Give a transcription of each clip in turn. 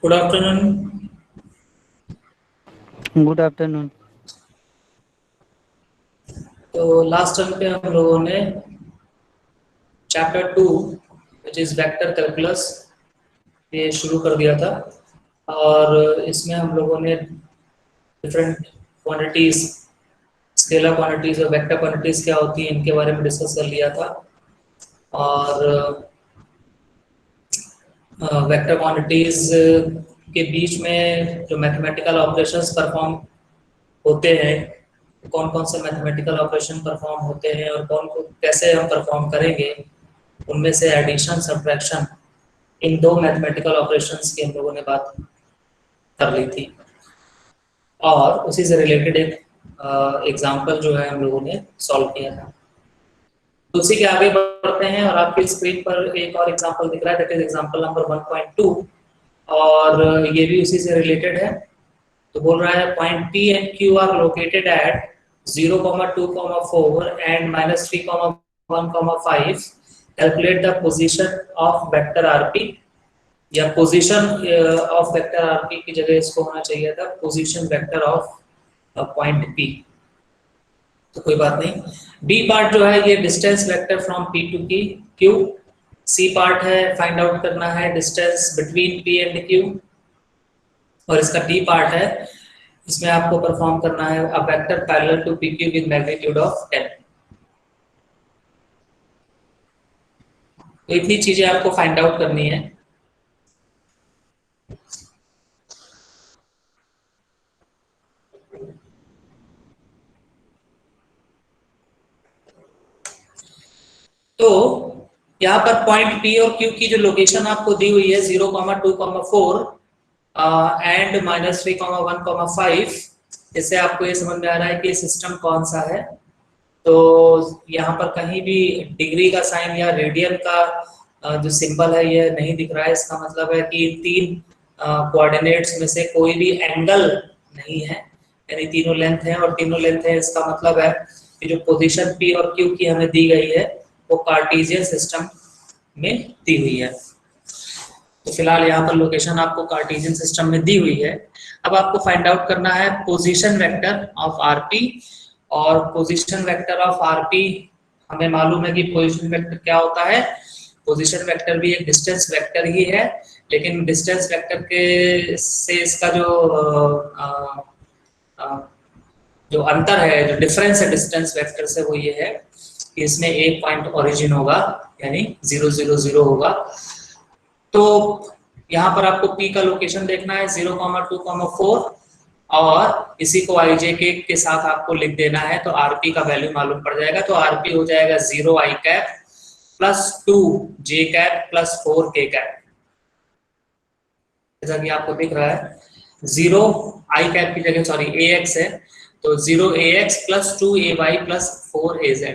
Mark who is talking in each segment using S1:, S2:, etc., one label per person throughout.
S1: Good afternoon.
S2: Good afternoon.
S1: तो last term पे हम लोगों ने chapter 2 which is vector calculus ये शुरू कर दिया था और इसमें हम लोगों ने डिफरेंट क्वांटिटीज, स्केलर क्वांटिटीज और वेक्टर क्वांटिटीज क्या होती है इनके बारे में डिस्कस कर लिया था। और वेक्टर क्वांटिटीज के बीच में जो मैथमेटिकल ऑपरेशंस परफॉर्म होते हैं, कौन कौन से मैथमेटिकल ऑपरेशन परफॉर्म होते हैं और कौन को कैसे हम परफॉर्म करेंगे, उनमें से एडिशन, सब्ट्रैक्शन, इन दो मैथमेटिकल ऑपरेशंस की हम लोगों ने बात कर ली थी। और उसी से रिलेटेड एक एग्जांपल जो है हम लोगों ने सॉल्व किया था। तो उसी के आगे बढ़ते हैं और आपकी स्क्रीन पर एक और एग्जांपल दिख रहा है, दैट इज एग्जांपल नंबर 1.2 और ये भी उसी से रिलेटेड है। तो बोल रहा है point P and Q are located at 0, 2, 4 and -3, 1, 5। Calculate the position of vector RP, या पोजीशन ऑफ वेक्टर RP की जगह इसको होना चाहिए था position vector of point P। तो कोई बात नहीं। B पार्ट जो है ये distance vector from P to Q। C part है फाइंड आउट करना है distance between P and Q। और इसका D पार्ट है, इसमें आपको परफॉर्म करना है a vector parallel to PQ with magnitude of 10। तो इतनी चीजें आपको फाइंड आउट करनी है। तो यहाँ पर पॉइंट P और Q की जो लोकेशन आपको दी हुई है 0, 2, 4 एंड -3, 1, 5, इससे आपको ये समझ में आ रहा है कि सिस्टम कौन सा है। तो यहाँ पर कहीं भी डिग्री का साइन या रेडियन का जो सिंबल है ये नहीं दिख रहा है। इसका मतलब है कि तीन कोऑर्डिनेट्स में से कोई भी एंगल नहीं है, यानी तीनों लेंथ है और तीनों लेंथ है। इसका मतलब है कि जो पोजीशन P और Q की हमें दी गई है वो कार्टेशियन सिस्टम में दी हुई है। तो फिलहाल यहाँ पर लोकेशन आपको कार्टेशियन सिस्टम में दी हुई है। अब आपको फाइंड आउट करना है पोजीशन वेक्टर ऑफ RP। और पोजीशन वेक्टर ऑफ RP हमें मालूम है कि पोजीशन वेक्टर क्या होता है। पोजीशन वेक्टर भी एक डिस्टेंस वेक्टर ही है, लेकिन डिस्टेंस वेक्टर के से इसका जो अंतर है, जो डिफरेंस है डिस्टेंस वेक्टर से, वो ये है कि इसमें एक पॉइंट ओरिजिन होगा, यानी 0, 0, 0 होगा। तो यहाँ पर आपको P का लोकेशन देखना है 0, 2, 4 और इसी को IJ के साथ आपको लिख देना है। तो RP का वैल्यू मालूम पड़ जाएगा। तो RP हो जाएगा 0 I cap plus 2 J cap plus 4 K cap. जैसा कि आपको दिख रहा है 0 I कैप की जगह सॉरी AX है, तो 0 AX plus 2 AY plus 4 AZ।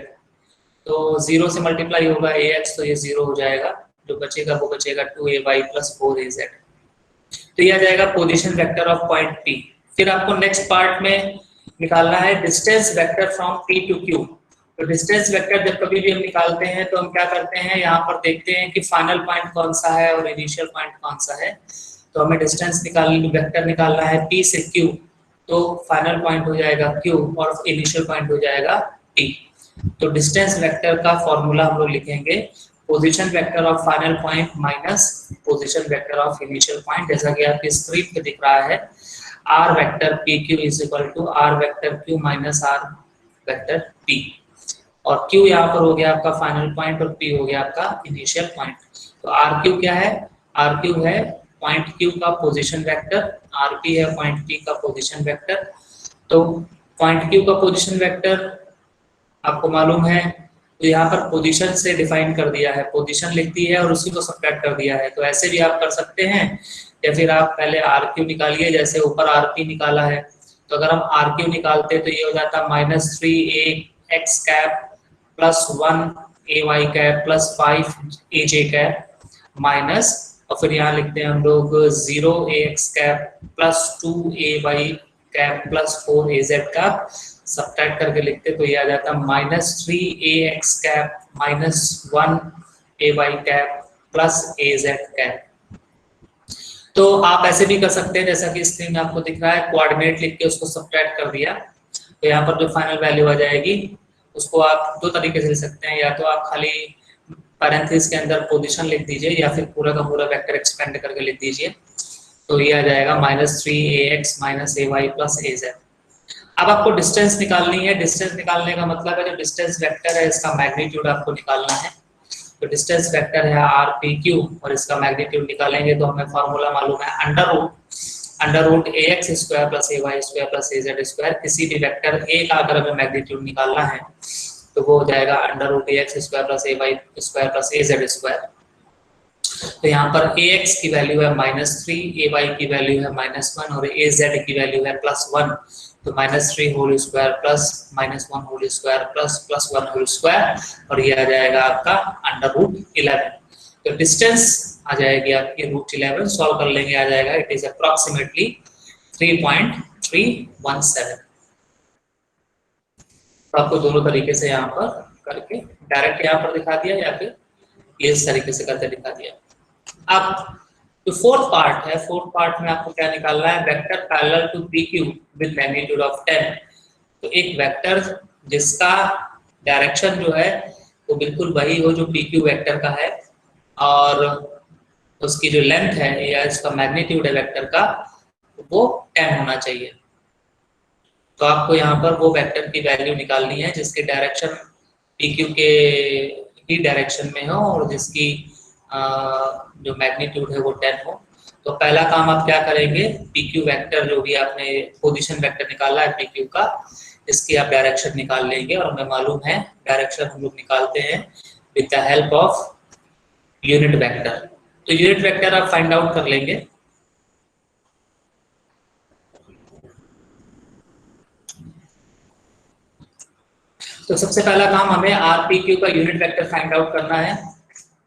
S1: तो 0 से मल्टीप्लाई होगा AX, तो ये 0 हो जाएगा, जो बचेगा वो बचेगा 2AY प्लस 4AZ। तो ये आ जाएगा position vector of point P। फिर आपको नेक्स्ट पार्ट में निकालना है distance vector from P to Q। तो डिस्टेंस वेक्टर जब कभी भी हम निकालते हैं तो हम क्या करते हैं, यहाँ पर देखते हैं कि फाइनल पॉइंट कौन सा है और इनिशियल पॉइंट कौन सा है। तो हमें डिस्टेंस वेक्टर निकालना है P से Q, तो फाइनल पॉइंट हो जाएगा Q और इनिशियल पॉइंट हो जाएगा P। तो डिस्टेंस वेक्टर का फॉर्मूला हम लोग लिखेंगे position vector of final point minus position vector of initial point. जैसा कि आपकी स्क्रीन पे दिख रहा है r vector PQ is equal to r vector Q minus r vector P। और Q यहाँ पर हो गया आपका फाइनल पॉइंट और P हो गया आपका इनिशियल पॉइंट। तो RQ क्या है, RQ है पॉइंट Q का पोजीशन वेक्टर, RP है पॉइंट P का पोजीशन वेक्टर। तो पॉइंट Q का पोजीशन वेक्टर आपको मालूम है, तो यहाँ पर पोजीशन से डिफाइन कर दिया है, पोजीशन लिख दी है और उसी को सब्ट्रैक्ट कर दिया है। तो ऐसे भी आप कर सकते हैं, या फिर आप पहले RQ निकालिए, जैसे ऊपर RP निकाला है। तो अगर हम RQ निकालते तो ये हो जाता -3AX cap plus 1 AY cap plus 5 AJ cap minus, और फिर यहाँ लिखते हैं हम लोग 0 AX cap plus 2 AY cap plus 4 AZ का सब्ट्रैक्ट करके लिखते तो ये आ जाता -3AX cap minus 1 AY cap plus AZ cap. तो आप ऐसे भी कर सकते हैं, जैसा कि स्क्रीन में आपको दिख रहा है, कोऑर्डिनेट लिख के उसको सब्ट्रैक्ट कर दिया, तो यहाँ पर जो फाइनल वैल्यू आ जाएगी उसको आप दो तरीके से लिख सकते हैं। या तो आप खाली पैरेंथेसिस के अंदर पोजीशन लिख दीजिए, या फिर पूरा का पूरा वेक्टर एक्सपेंड करके लिख दीजिए, तो ये आ जाएगा -3ax - ay + az। अब आपको डिस्टेंस निकालनी है। डिस्टेंस निकालने का मतलब है जो डिस्टेंस वेक्टर है इसका मैग्नीट्यूड आपको निकालना है। तो डिस्टेंस वेक्टर है rpq और इसका मैग्नीट्यूड निकालेंगे तो हमें फार्मूला मालूम है under root ax² + ay² + az²। किसी भी वेक्टर a का अगर हमें मैग्नीट्यूड निकालना है तो वो हो जाएगा under root ax² + ay² + az²। तो यहाँ पर ax की वैल्यू है -3, ay की वैल्यू है -1 और az की वैल्यू है +1। तो -3 whole square plus -1 whole square plus +1 whole square, और ये आ जाएगा आपका √11। तो डिस्टेंस आ जाएगी आपकी √11, सॉल्व कर लेंगे आ जाएगा इट इज अप्रॉक्सीमेटली 3.317। तो आपको दोनों तरीके से यहाँ पर करके डायरेक्ट यहाँ पर दिखा दिया या फिर इस तरीके से करके दिखा दिया। अब जो फोर्थ पार्ट है, फोर्थ पार्ट में आपको क्या निकालना है, vector parallel to PQ with magnitude of 10। तो एक वेक्टर जिसका डायरेक्शन जो है वो बिल्कुल वही हो जो PQ वेक्टर का है, और उसकी जो लेंथ है या इसका मैग्नीट्यूड है वेक्टर का वो 10 होना चाहिए। तो आपको यहाँ पर वो वेक्टर की वैल्यू निकालनी है जिसके डायरेक्शन PQ के ही डायरेक्शन में हो और जिसकी जो मैग्नीट्यूड है वो 10 हो। तो पहला काम आप क्या करेंगे, PQ वेक्टर जो भी आपने पोजीशन वेक्टर निकाला है PQ का, इसकी आप डायरेक्शन निकाल लेंगे। और हमें मालूम है डायरेक्शन हम लोग निकालते हैं with the help of unit vector. तो यूनिट वेक्टर आप फाइंड आउट कर लेंगे। तो सबसे पहला काम हमें RPQ का यूनिट वेक्टर फाइंड आउट करना है।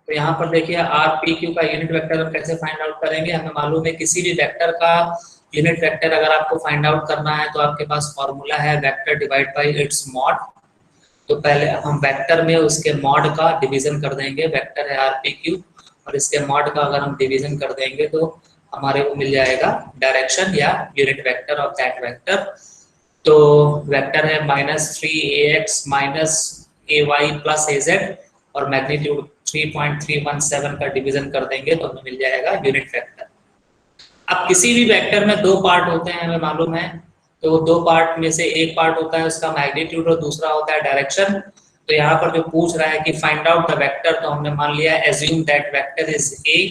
S1: तो यहाँ पर देखिए RPQ का यूनिट वेक्टर हम कैसे फाइंड आउट करेंगे। हमें मालूम है किसी भी वेक्टर का यूनिट वेक्टर अगर आपको फाइंड आउट करना है तो आपके पास फॉर्मूला है vector divide by it's mod. तो पहले हम वेक्टर में उसके मॉड का डिवीजन कर देंगे, वेक्टर है RPQ और इसके मॉड का अगर हम डिवीजन कर देंगे तो हमारे को मिल जाएगा डायरेक्शन या unit vector of that vector. तो वेक्टर है -3ax - ay + az और मैग्नीट्यूड 3.317 का डिवीजन कर देंगे तो हमें मिल जाएगा यूनिट वेक्टर। अब किसी भी वेक्टर में दो पार्ट होते हैं हमें मालूम है, तो दो पार्ट में से एक पार्ट होता है उसका मैग्नीट्यूड और दूसरा होता है डायरेक्शन। तो यहाँ पर जो पूछ रहा है कि फाइंड आउट द वेक्टर, तो हमने मान लिया assume that vector is a,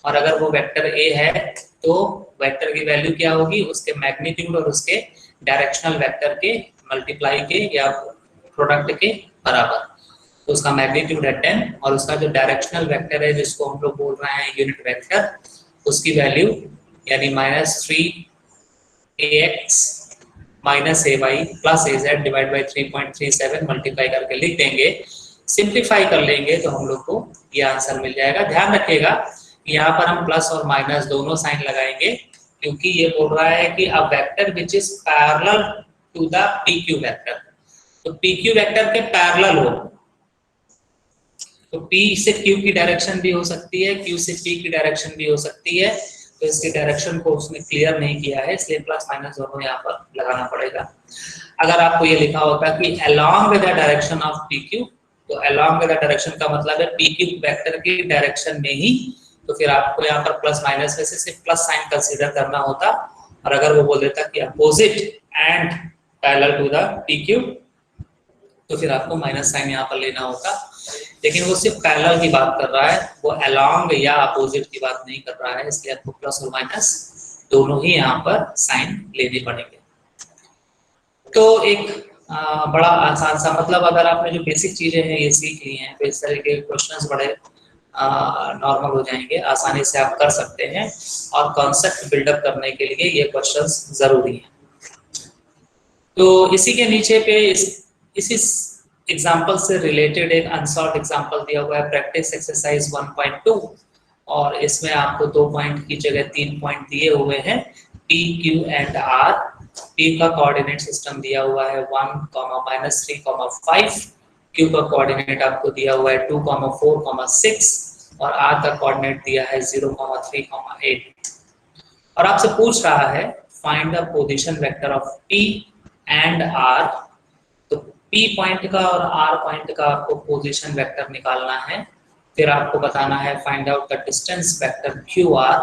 S1: और अगर वो वेक्टर a है तो वेक्टर की वैल्यू क्या होगी, उसके मैग्नीट्यूड और उसके डायरेक्शनल वेक्टर के मल्टीप्लाई के या प्रोडक्ट के बराबर। तो उसका मैग्नीट्यूड है 10 और उसका जो डायरेक्शनल वेक्टर है जिसको हम लोग बोल रहे हैं यूनिट वेक्टर, उसकी वैल्यू यानी -3ax - ay + az divide by 3.37 multiply करके लिख देंगे। सिंप्लीफाई कर लेंगे तो हम लोग को ये आंसर मिल जाएगा। ध्यान रखिएगा कि यहाँ पर हम प्लस और माइनस दोनों साइन लगाएंगे क्योंकि ये बोल रहा है कि a vector which is parallel to the PQ vector. तो PQ वेक्टर के पैरेलल हो तो P से Q की डायरेक्शन भी हो सकती है, Q से P की डायरेक्शन भी हो सकती है। तो इसके डायरेक्शन को उसने क्लियर नहीं किया है इसलिए प्लस माइनस दोनों यहाँ पर लगाना पड़ेगा। अगर आपको ये लिखा होता कि along with the direction of PQ, तो along with the direction का मतलब है PQ वेक्टर की डायरेक्शन में ही, तो फिर आपको यहाँ पर प्लस माइनस में से सिर्फ प्लस साइन कंसीडर करना होता। और अगर वो बोल देता कि opposite and parallel to the PQ तो फिर आपको माइनस साइन यहाँ पर लेना होता। लेकिन वो सिर्फ पैरेलल की बात कर रहा है, वो अलोंग या अपोजिट की बात नहीं कर रहा है, इसलिए आपको प्लस और माइनस दोनों ही यहाँ पर साइन लेने पड़ेंगे। तो एक बड़ा आसान सा मतलब अगर आपने जो बेसिक चीजें हैं ये सीख ली हैं तो इस तरह के क्वेश्चंस बड़े नॉर्मल हो जाएंगे, आसानी से आप कर सकते हैं और कॉन्सेप्ट बिल्डअप करने के लिए ये क्वेश्चंस जरूरी हैं। तो इसी के नीचे पे इसी एग्जाम्पल से रिलेटेड एक अनसॉल्व्ड एग्जाम्पल दिया हुआ है प्रैक्टिस एक्सरसाइज 1.2 और इसमें आपको 2 पॉइंट की जगह 3 पॉइंट दिए हुए हैं P, Q and R। P का कोऑर्डिनेट सिस्टम दिया हुआ है 1, -3, 5। Q का कोऑर्डिनेट आपको दिया हुआ है 2, 4, 6 और R का कोऑर्डिनेट दिया है 0, 3, 8। और आपसे पूछ रहा है find the position vector of P and R। तो P पॉइंट का और R पॉइंट का आपको पोजीशन वेक्टर निकालना है। फिर आपको बताना है find out the distance vector QR।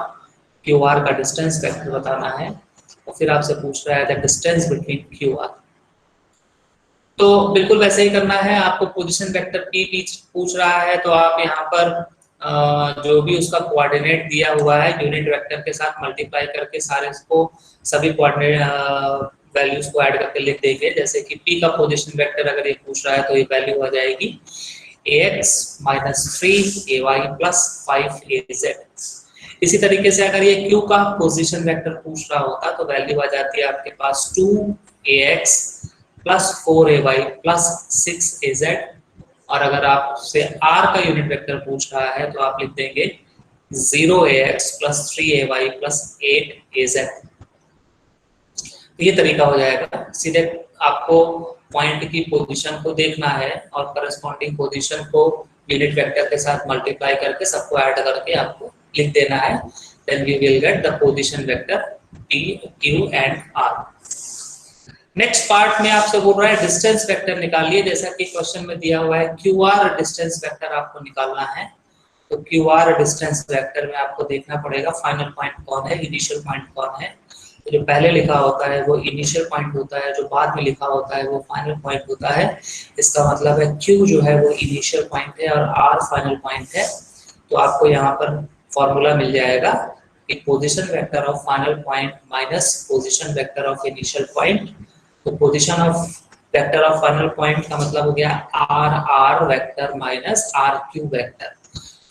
S1: QR का डिस्टेंस वेक्टर बताना है। और फिर आपसे पूछ रहा है द डिस्टेंस बिटवीन QR। तो बिल्कुल वैसे ही करना है। आपको पोजीशन वेक्टर P पूछ रहा है तो आप यहाँ पर जो भी उसका कोऑर्डिनेट दिया हुआ है यूनिट वेक्टर के साथ मल्टीप्लाई करके सारे इसको सभी कोऑर्डिनेट वैल्यूज को ऐड करके लिख देंगे। जैसे कि P का पोजीशन वेक्टर अगर ये पूछ रहा है तो ये वैल्यू आ जाएगी ax minus 3ay plus 5az। इसी तरीके से अगर ये Q का पोजीशन वेक्टर पूछ रहा होता तो वैल्यू आ जाती है आपके पास 2ax plus 4ay plus 6az। और अगर आपसे R का यूनिट वेक्टर पूछ रहा है तो आप लिख देंगे 0ax plus 3ay plus 8az। ये तरीका हो जाएगा। सीधे आपको पॉइंट की पोजीशन को देखना है और करस्पॉन्डिंग पोजीशन को यूनिट वेक्टर के साथ मल्टीप्लाई करके सबको ऐड करके आपको लिख देना है। Then we will get the position vector P, Q and R। Next part में आपसे बोल रहा है डिस्टेंस वेक्टर निकालिए। जैसा कि क्वेश्चन में दिया हुआ है QR डिस्टेंस वेक्टर आपको निकालना है। तो QR डिस्टेंस वेक्टर में आपको देखना पड़ेगा फाइनल पॉइंट कौन है, इनिशियल पॉइंट कौन है। तो जो पहले लिखा होता है वो इनिशियल पॉइंट होता है, जो बाद में लिखा होता है वो फाइनल पॉइंट होता है। इसका मतलब है Q जो है वो इनिशियल पॉइंट है और R फाइनल पॉइंट है। तो आपको यहाँ पर फॉर्मूला मिल जाएगा कि position vector of final point minus position vector of initial point. तो position of vector of final point का मतलब हो गया RR vector minus RQ vector.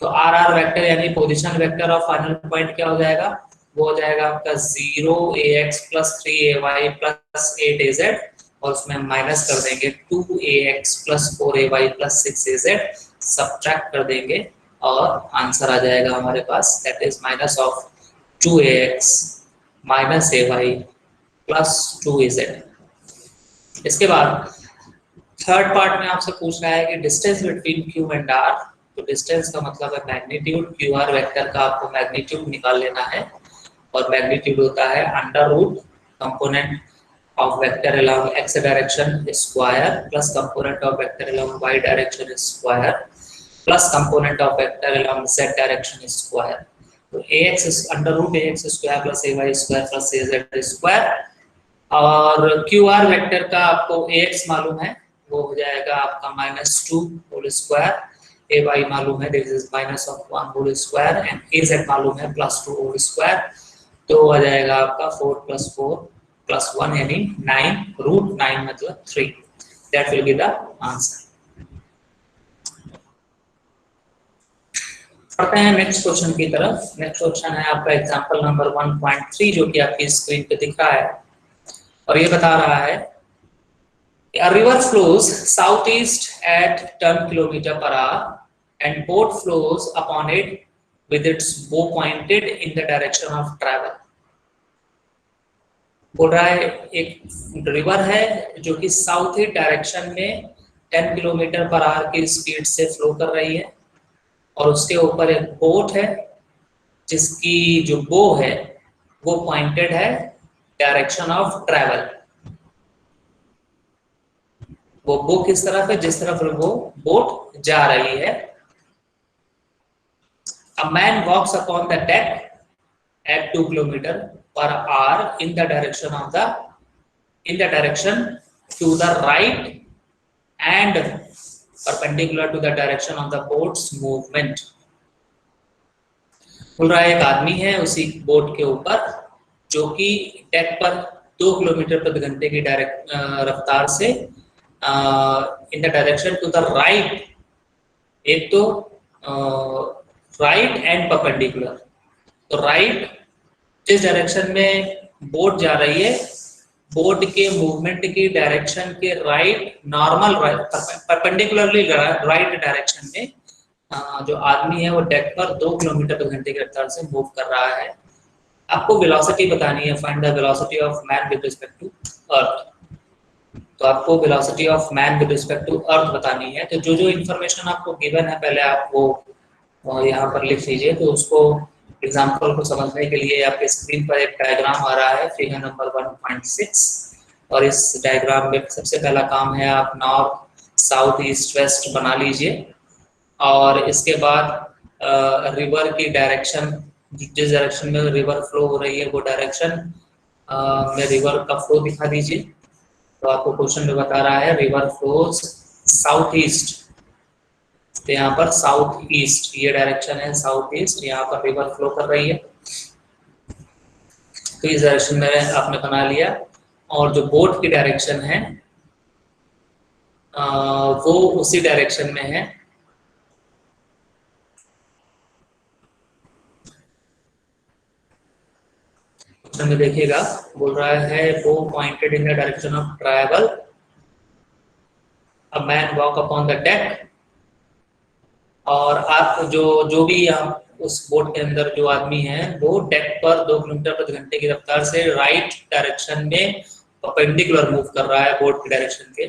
S1: तो RR वेक्टर यानी position vector of final point क्या हो जाएगा, वो हो जाएगा आपका 0ax plus 3ay plus 8az और उसमें माइनस कर देंगे 2ax plus 4ay plus 6az, subtract कर देंगे और आंसर आ जाएगा हमारे पास that is minus of 2ax minus ay plus 2az। इसके बाद थर्ड पार्ट में आपसे पूछ रहा है कि distance between Q and R। तो डिस्टेंस का मतलब है मैग्नीट्यूड। QR वेक्टर का आपको मैग्नीट्यूड निकाल लेना है और मैग्नीट्यूड होता है under root component of vector along x direction square plus component of vector along y direction square plus component of vector along z direction square. तो ax under root ax square plus ay square plus az square. और QR vector का आपको ax मालूम है, वो हो जाएगा आपका -2 होल स्क्वायर, ay मालूम है this is minus of 1 whole square and az मालूम है +2 होल स्क्वायर। तो आ जाएगा आपका 4 + 4 + 1 यानी 9 √9 मतलब 3। That will be the answer. पढ़ते हैं नेक्स्ट क्वेश्चन की तरफ। नेक्स्ट क्वेश्चन है आपका एग्जांपल नंबर 1.3 जो कि आपकी स्क्रीन पे दिख रहा है और ये बता रहा है a river flows southeast at 10 km/h and boat flows upon it with its bow pointed in the direction of travel। बोल रहा है एक रिवर है जो कि साउथ ईस्ट डायरेक्शन में 10 km/h की स्पीड से फ्लो कर रही है और उसके ऊपर एक बोट है जिसकी जो बो है वो पॉइंटेड है डायरेक्शन ऑफ ट्रैवल। वो बो किस तरफ है, जिस तरफ वो बोट जा रही है। A man walks upon the deck at 2 km/h in the direction to the right and perpendicular to the direction of the boat's movement। बोल रहा है एक आदमी है उसी बोट के ऊपर जो कि डेक पर 2 किलोमीटर प्रति घंटे की डायरेक्ट रफ्तार से in the direction to the right, एक तो राइट एंड परपेंडिकुलर। तो राइट जिस डायरेक्शन में बोट जा रही है, बोट के मूवमेंट की डायरेक्शन के right normal perpendicularly right direction में जो आदमी है वो डेक पर 2 किलोमीटर प्रति घंटे की रफ्तार से मूव कर रहा है। आपको वेलोसिटी बतानी है, find the velocity of man with respect to earth. तो आपको velocity of man with respect to earth बतानी है। तो जो जो इन्फॉर्मेशन आपको गिवन है पहले आप वो यहाँ पर लिख लीजिए। तो उसको एग्जाम्पल को समझने के लिए आपके स्क्रीन पर एक डायग्राम आ रहा है, फिगर नंबर 1.6, और इस डायग्राम में सबसे पहला काम है आप नॉर्थ साउथ ईस्ट वेस्ट बना लीजिए, और इसके बाद रिवर की डायरेक्शन, जिस डायरेक्शन में रिवर फ्लो हो रही है वो डायरेक्शन में रिवर का फ्लो दिखा दीजिए। तो आपको क्वेश्चन में बता रहा है रिवर फ्लोज साउथ ईस्ट, तो यहाँ पर साउथ ईस्ट ये डायरेक्शन है, साउथ ईस्ट, यहाँ पर रिवर फ्लो कर रही है, तो इस डायरेक्शन में आपने बना लिया। और जो बोट की डायरेक्शन है वो उसी डायरेक्शन में है, में देखिएगा बोल रहा है वो pointed in the direction of travel, a man walk upon the deck, और आप जो भी यहाँ उस बोट के अंदर जो आदमी है वो डेक पर 2 किलोमीटर प्रति घंटे की रफ्तार से राइट डायरेक्शन में परपेंडिकुलर मूव कर रहा है बोट की डायरेक्शन के।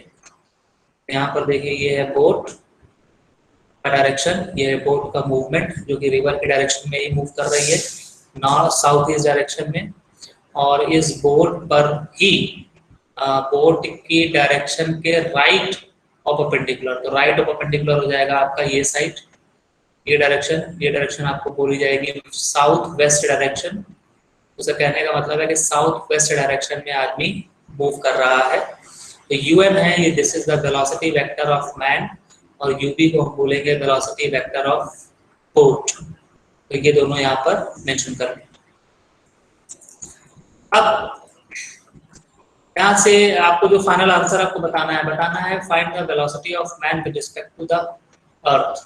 S1: यहाँ पर देखिए ये है बोट का डायरेक्शन, ये है बोट का मूवमेंट जो कि रिवर की डायरेक्शन में ही मूव कर रही है, नॉर्थ साउथ ईस्ट डायरेक्शन में। और इस बोट पर ही बोट की डायरेक्शन के राइट ऑफ परपेंडिकुलर, तो राइट ऑफ परपेंडिकुलर हो जाएगा आपका ये साइड, ये डायरेक्शन आपको बोली जाएगी साउथ वेस्ट डायरेक्शन। उसे कहने का मतलब है कि साउथ वेस्ट डायरेक्शन में आदमी मूव कर रहा है। तो यूएम है ये, this is the velocity vector of man, और यूबी को हम बोलेंगे वेलोसिटी वेक्टर ऑफ बोट। तो ये दोनों यहाँ पर मेंशन कर लें। अब यहाँ से आपको जो फाइनल आंसर आपको बताना है find the velocity of man with respect to the earth.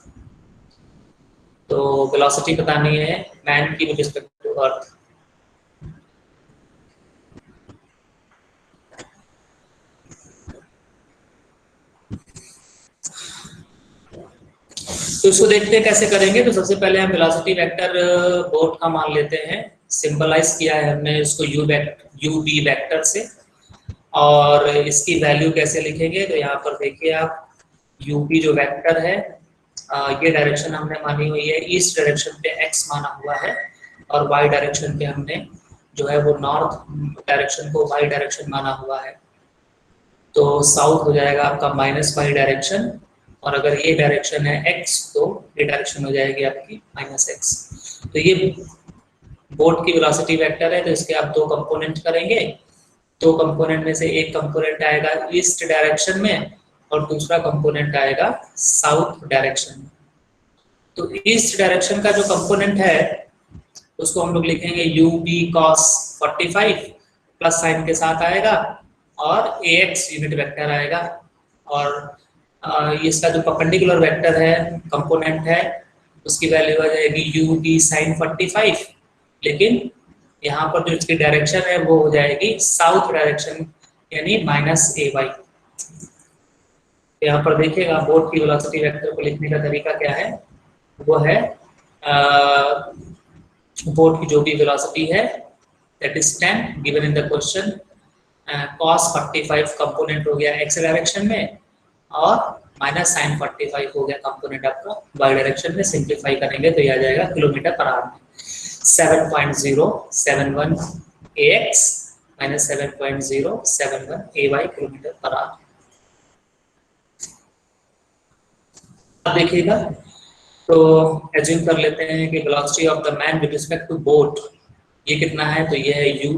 S1: तो वेलोसिटी बतानी है मैन की विद रिस्पेक्ट टू अर्थ। तो इसको देखते हैं कैसे करेंगे। तो सबसे पहले हम वेलोसिटी वेक्टर बोट का मान लेते हैं, सिंबलाइज किया है हमने इसको यू बी वेक्टर से, और इसकी वैल्यू कैसे लिखेंगे। तो यहाँ पर देखिए आप यूपी जो वेक्टर है, ये डायरेक्शन हमने मानी हुई है, ईस्ट डायरेक्शन पे एक्स माना हुआ है, और वाई डायरेक्शन पे हमने जो है वो नॉर्थ डायरेक्शन को वाई डायरेक्शन माना हुआ है। तो साउथ हो जाएगा आपका -y डायरेक्शन, और अगर ये डायरेक्शन है x तो ये डायरेक्शन हो जाएगी आपकी -x। तो ये बोट की वेलोसिटी वेक्टर है, तो इसके आप 2 कंपोनेंट करेंगे। 2 कंपोनेंट में से एक कंपोनेंट आएगा ईस्ट डायरेक्शन में और दूसरा कंपोनेंट आएगा साउथ डायरेक्शन में। तो ईस्ट डायरेक्शन का जो कंपोनेंट है उसको हम लोग लिखेंगे U B cos 45 plus sine के साथ आएगा, और ax यूनिट वेक्टर आएगा, और इसका जो परपेंडिकुलर वेक्टर है कंपोनेंट है उसकी वैल्यू आ जाएगी यू बी साइन 45, लेकिन यहाँ पर जो इसकी डायरेक्शन है वो हो जाएगी साउथ डायरेक्शन यानी -ay। यहाँ पर देखिएगा बोट की वेलोसिटी वेक्टर को लिखने का तरीका क्या है, वो है बोट की जो भी वेलोसिटी है that is 10 given in the question, cos 45 component हो गया x डायरेक्शन में, और -sin 45 हो गया कंपोनेंट आपका y डायरेक्शन में। सिंप्लीफाई करेंगे तो ये आ जाएगा किलोमीटर पर आवर में 7.071 ax -7.071 ay kilometre per hour. अब देखिएगा, तो एज्यूम कर लेते हैं कि velocity of the man with respect to boat ये कितना है, तो ये है um,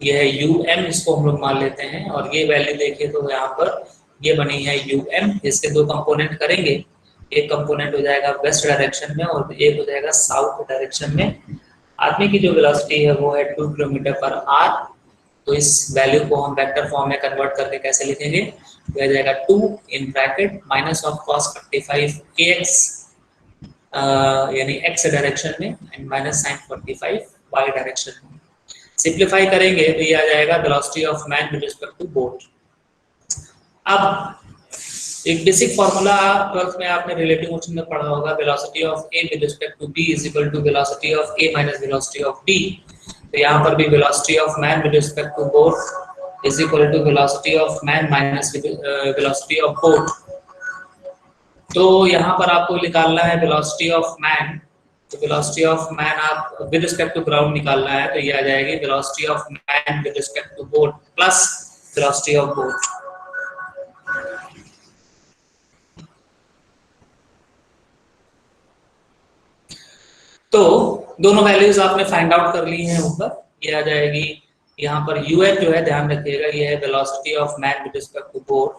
S1: ये है um, इसको हम लोग मान लेते हैं, और ये वैल्यू देखिए तो यहाँ पर ये बनी है um, इसके 2 कंपोनेंट करेंगे। एक कंपोनेंट हो जाएगा वेस्ट डायरेक्शन में और एक हो जाएगा साउथ डायरेक्शन में। आदमी की जो वेलोसिटी है वो है 2 किलोमीटर पर आवर, तो इस वैल्यू को हम वेक्टर फॉर्म में कन्वर्ट करके कैसे लिखेंगे, तो आ जाएगा 2 in bracket minus of cos 45 ax यानी x डायरेक्शन में एंड -sin 45 y डायरेक्शन में। सिंप्लीफाई करेंगे तो ये आ जाएगा velocity of man with respect to boat. अब एक बेसिक फार्मूला 12th में आपने रिलेटिव मोशन में पढ़ा होगा, velocity of a with respect to b is equal to velocity of a minus velocity of b। तो यहाँ पर भी velocity of man with respect to boat is equal to velocity of man minus velocity of boat. तो यहाँ पर आपको निकालना है वेलोसिटी ऑफ मैन तो वेलोसिटी ऑफ मैन आप विद रिस्पेक्ट टू ग्राउंड निकालना है तो ये आ जाएगी velocity of man with respect to boat plus velocity of boat. तो दोनों वैल्यूज आपने फाइंड आउट कर ली हैं ऊपर, ये आ जाएगी यहाँ पर यूएच जो है ध्यान रखिएगा ये है velocity of man with respect to boat,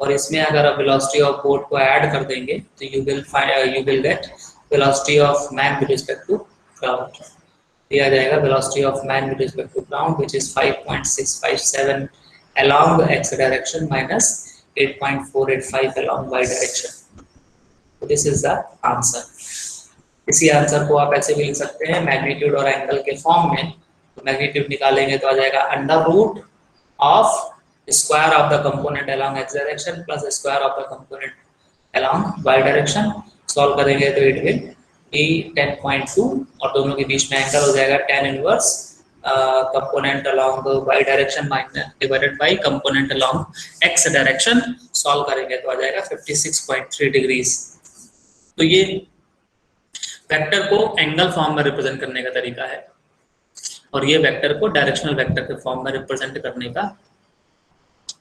S1: और इसमें अगर आप वेलोसिटी ऑफ बोट को ऐड कर देंगे तो you will get velocity of man with respect to ground. ये आ जाएगा velocity of man with respect to ground which is 5.657 along the x direction minus 8.485 along y direction. So this is the answer. इसी answer को आप ऐसे भी लिख सकते हैं मैग्नीट्यूड और एंगल के फॉर्म में। तो मैग्नीट्यूड निकालेंगे तो आ जाएगा under root of square of the component along x direction plus square of the component along y direction. Solve करेंगे तो इट विल बी 10.2 और दोनों के बीच में एंगल हो जाएगा tan inverse component along y direction minus divided by component along x direction. Solve करेंगे तो आ जाएगा 56.3 डिग्रीज। तो ये वेक्टर को एंगल फॉर्म में रिप्रेजेंट करने का तरीका है और ये वेक्टर को डायरेक्शनल वेक्टर के फॉर्म में रिप्रेजेंट करने का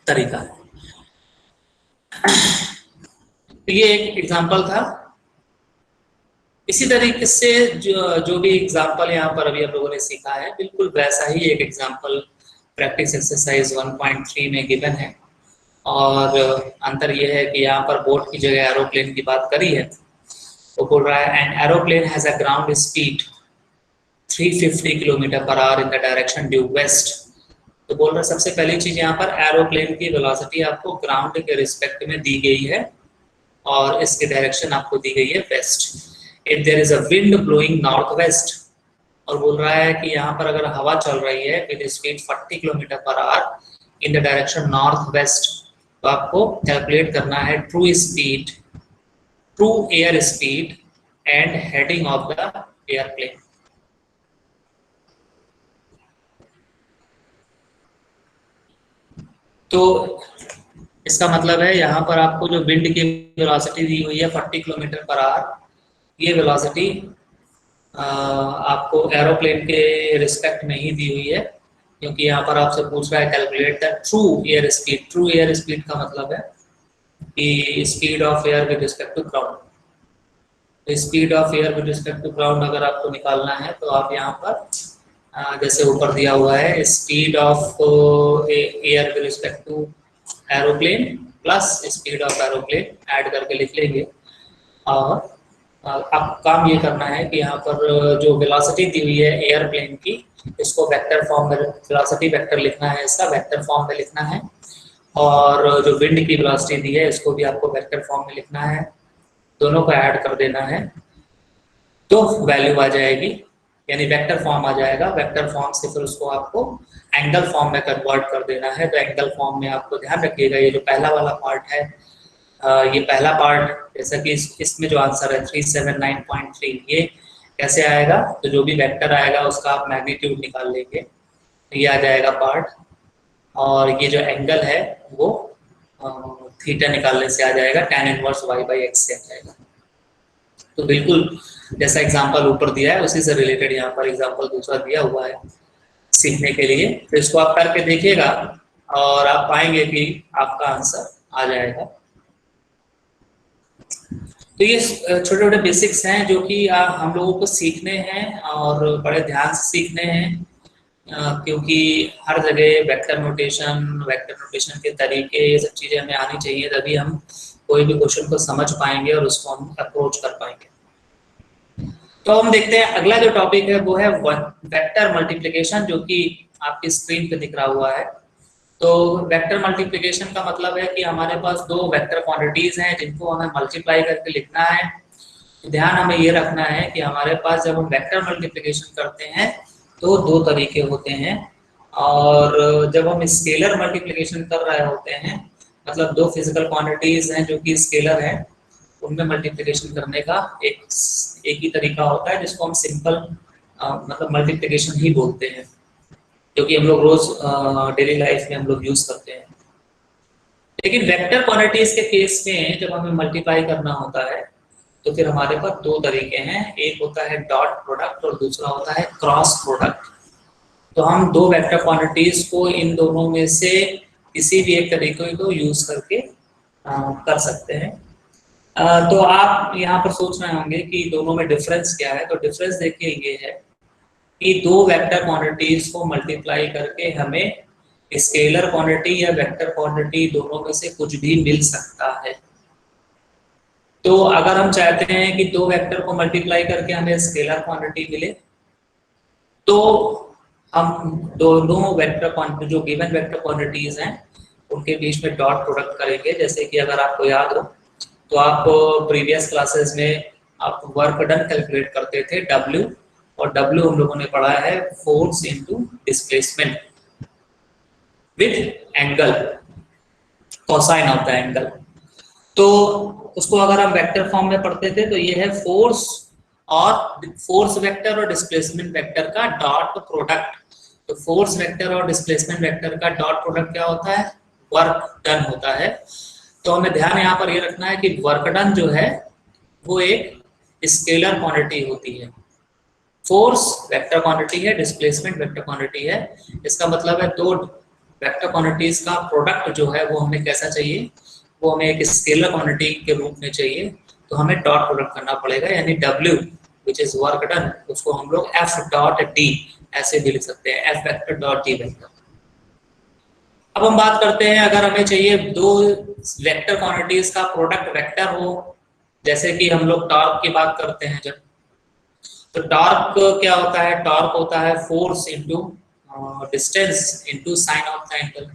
S1: तरीका है। तो ये एक एग्जांपल था। इसी तरीके से जो भी एग्जांपल यहाँ पर अभी आप लोगों ने सीखा है बिल्कुल वैसा ही एक एग्जांपल प्रैक्टिस एक्सरसाइज 1.3 में गिवन है, और अंतर ये है कि यहाँ पर बोट की जगह एरोप्लेन की बात करी है। वो बोल रहा है an aeroplane has a ground speed 350 km/h in the direction due west. तो बोल रहा है सबसे पहली चीज यहाँ पर एरोप्लेन की वेलोसिटी आपको ग्राउंड के रिस्पेक्ट में दी गई है और इसकी डायरेक्शन आपको दी गई है west. If there is a wind blowing north west, और बोल रहा है कि यहाँ पर अगर हवा चल रही है with speed 40 km/h in the direction north west, तो आपको कैलकुलेट करना है true speed, true air speed and heading of the airplane. तो इसका मतलब है यहाँ पर आपको जो विंड की वेलोसिटी दी हुई है 40 km/h, ये वेलोसिटी आपको एरोप्लेन के रिस्पेक्ट में ही दी हुई है, क्योंकि यहाँ पर आपसे पूछ रहा है calculate the true air speed. True air speed का मतलब है कि speed of air with respect to ground. Speed of air with respect to ground अगर आपको निकालना है तो आप यहाँ पर जैसे ऊपर दिया हुआ है speed of air with respect to aeroplane plus speed of aeroplane add करके लिख लेंगे। और अब काम ये करना है कि यहाँ पर जो वेलोसिटी दी हुई है एयरप्लेन की, इसको वेक्टर फॉर्म में वेलोसिटी वेक्टर लिखना है, इसका वेक्टर फॉर्म में लिखना है, और जो विंड की वेलोसिटी दी है इसको भी आपको वेक्टर फॉर्म में लिखना है, दोनों को ऐड कर देना है तो वैल्यू आ जाएगी, यानी वेक्टर फॉर्म आ जाएगा। वेक्टर फॉर्म से फिर उसको आपको एंगल फॉर्म में कन्वर्ट कर देना है। तो एंगल फॉर्म में आपको ध्यान रखिएगा ये जो पहला वाला पार्ट है, ये पहला पार्ट जैसा कि इसमें जो आंसर है 379.3, ये कैसे आएगा, तो जो भी वेक्टर आएगा उसका आप मैग्नीट्यूड निकाल लेंगे, ये आ जाएगा पार्ट, और ये जो एंगल है वो थीटा निकालने से आ जाएगा, tan इनवर्स y/x से आ जाएगा। तो बिल्कुल जैसा एग्जांपल ऊपर दिया है उसी से रिलेटेड यहाँ पर एग्जांपल दूसरा दिया हुआ है सीखने के लिए। तो इसको आप करके देखिएगा और आप पाएंगे कि आपका आंसर आ जाएगा। तो ये छोटे छोटे बेसिक्स हैं जो कि हम लोगों को सीखने हैं और बड़े ध्यान से सीखने हैं, क्योंकि हर जगह वेक्टर नोटेशन के तरीके, ये सब चीज़ें हमें आनी चाहिए, तभी हम कोई भी क्वेश्चन को समझ पाएंगे और उसको हम अप्रोच कर पाएंगे। तो हम देखते हैं अगला जो टॉपिक है वो है वेक्टर मल्टीप्लिकेशन, जो कि आपकी स्क्रीन पे दिख रहा हुआ है। तो वेक्टर मल्टीप्लिकेशन का मतलब है कि हमारे पास दो वेक्टर क्वांटिटीज हैं जिनको हमें मल्टीप्लाई करके लिखना है। ध्यान हमें ये रखना है कि हमारे पास जब हम वेक्टर मल्टीप्लिकेशन करते हैं तो दो तरीके होते हैं, और जब हम स्केलर मल्टीप्लिकेशन कर रहे होते हैं, मतलब दो फिजिकल क्वांटिटीज हैं जो कि स्केलर हैं, उनमें मल्टीप्लिकेशन करने का एक ही तरीका होता है जिसको हम सिंपल मतलब मल्टीप्लिकेशन ही बोलते हैं, क्योंकि हम लोग रोज डेली लाइफ में हम लोग यूज करते हैं। लेकिन वेक्टर क्वांटिटीज के केस में जब हमें मल्टीप्लाई करना होता है तो फिर हमारे पास दो तरीके हैं, एक होता है डॉट प्रोडक्ट और दूसरा होता है क्रॉस प्रोडक्ट। तो हम दो वेक्टर क्वांटिटीज को इन दोनों में से किसी भी एक तरीके को यूज करके कर सकते हैं। तो आप यहाँ पर सोच रहे होंगे कि दोनों में डिफरेंस क्या है। तो डिफरेंस देखिए ये है कि दो वेक्टर क्वांटिटीज को मल्टीप्लाई करके हमें स्केलर क्वांटिटी या वेक्टर क्वांटिटी दोनों में से कुछ भी मिल सकता है। तो अगर हम चाहते हैं कि दो वेक्टर को मल्टीप्लाई करके हमें स्केलर क्वांटिटी मिले, तो हम दोनों वेक्टर क्वांटिटी जो गिवन वेक्टर क्वांटिटीज हैं उनके बीच में डॉट प्रोडक्ट करेंगे। जैसे कि अगर आपको याद हो तो आप प्रीवियस क्लासेस में आप वर्क डन कैलकुलेट करते थे W, और W हम लोगों ने पढ़ा है force into displacement with angle, cosine of the angle. तो उसको अगर हम वेक्टर फॉर्म में पढ़ते थे तो ये है फोर्स और फोर्स वेक्टर और डिस्प्लेसमेंट वेक्टर का डॉट प्रोडक्ट। तो फोर्स वेक्टर और डिस्प्लेसमेंट वेक्टर का डॉट प्रोडक्ट क्या होता है? वर्क डन होता है। तो हमें ध्यान यहाँ पर ये रखना है कि वर्क डन जो है वो एक स्केलर क्वांटिटी होती है। फोर्स वेक्टर क्वांटिटी है, डिस्प्लेसमेंट वेक्टर क्वांटिटी है। इसका मतलब है दो वेक्टर क्वांटिटीज का प्रोडक्ट जो है वो हमें कैसा चाहिए? वो हमें एक स्केलर क्वांटिटी के रूप में चाहिए। तो हमें डॉट प्रोडक्ट करना पड़ेगा, यानी W which is work done उसको हम लोग F डॉट D ऐसे भी लिख सकते हैं, F vector dot D vector. अब हम बात करते हैं अगर हमें चाहिए दो वेक्टर क्वांटिटीज का प्रोडक्ट वेक्टर हो, जैसे कि हम लोग टॉर्क की बात करते हैं जब, तो टॉर्क क्या होता है? टॉर्क होता है force into distance into sine of the angle.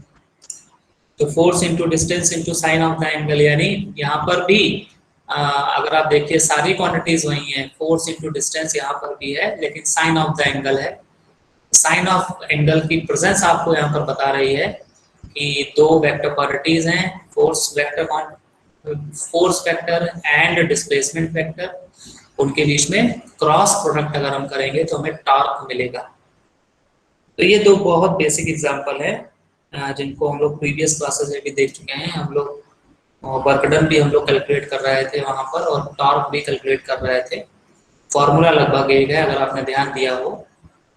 S1: तो force into distance into sine of the angle, यानी यहाँ पर भी अगर आप देखिए सारी क्वांटिटीज वही हैं, फोर्स इनटू डिस्टेंस यहाँ पर भी है, लेकिन साइन ऑफ द एंगल है। साइन ऑफ एंगल की प्रेजेंस आपको यहाँ पर बता रही है कि दो वेक्टर क्वांटिटीज हैं, force vector and displacement vector, उनके बीच में क्रॉस प्रोडक्ट अगर हम करेंगे तो हमें टॉर्क मिलेगा। तो ये दो बहुत बेसिक एग्जांपल है जिनको हम लोग प्रीवियस क्लासेस में भी देख चुके हैं। हम लोग वर्क डन भी हम लोग कैलकुलेट कर रहे थे वहां पर, और टॉर्क भी कैलकुलेट कर रहे थे। फॉर्मूला लगभग एक है अगर आपने ध्यान दिया हो,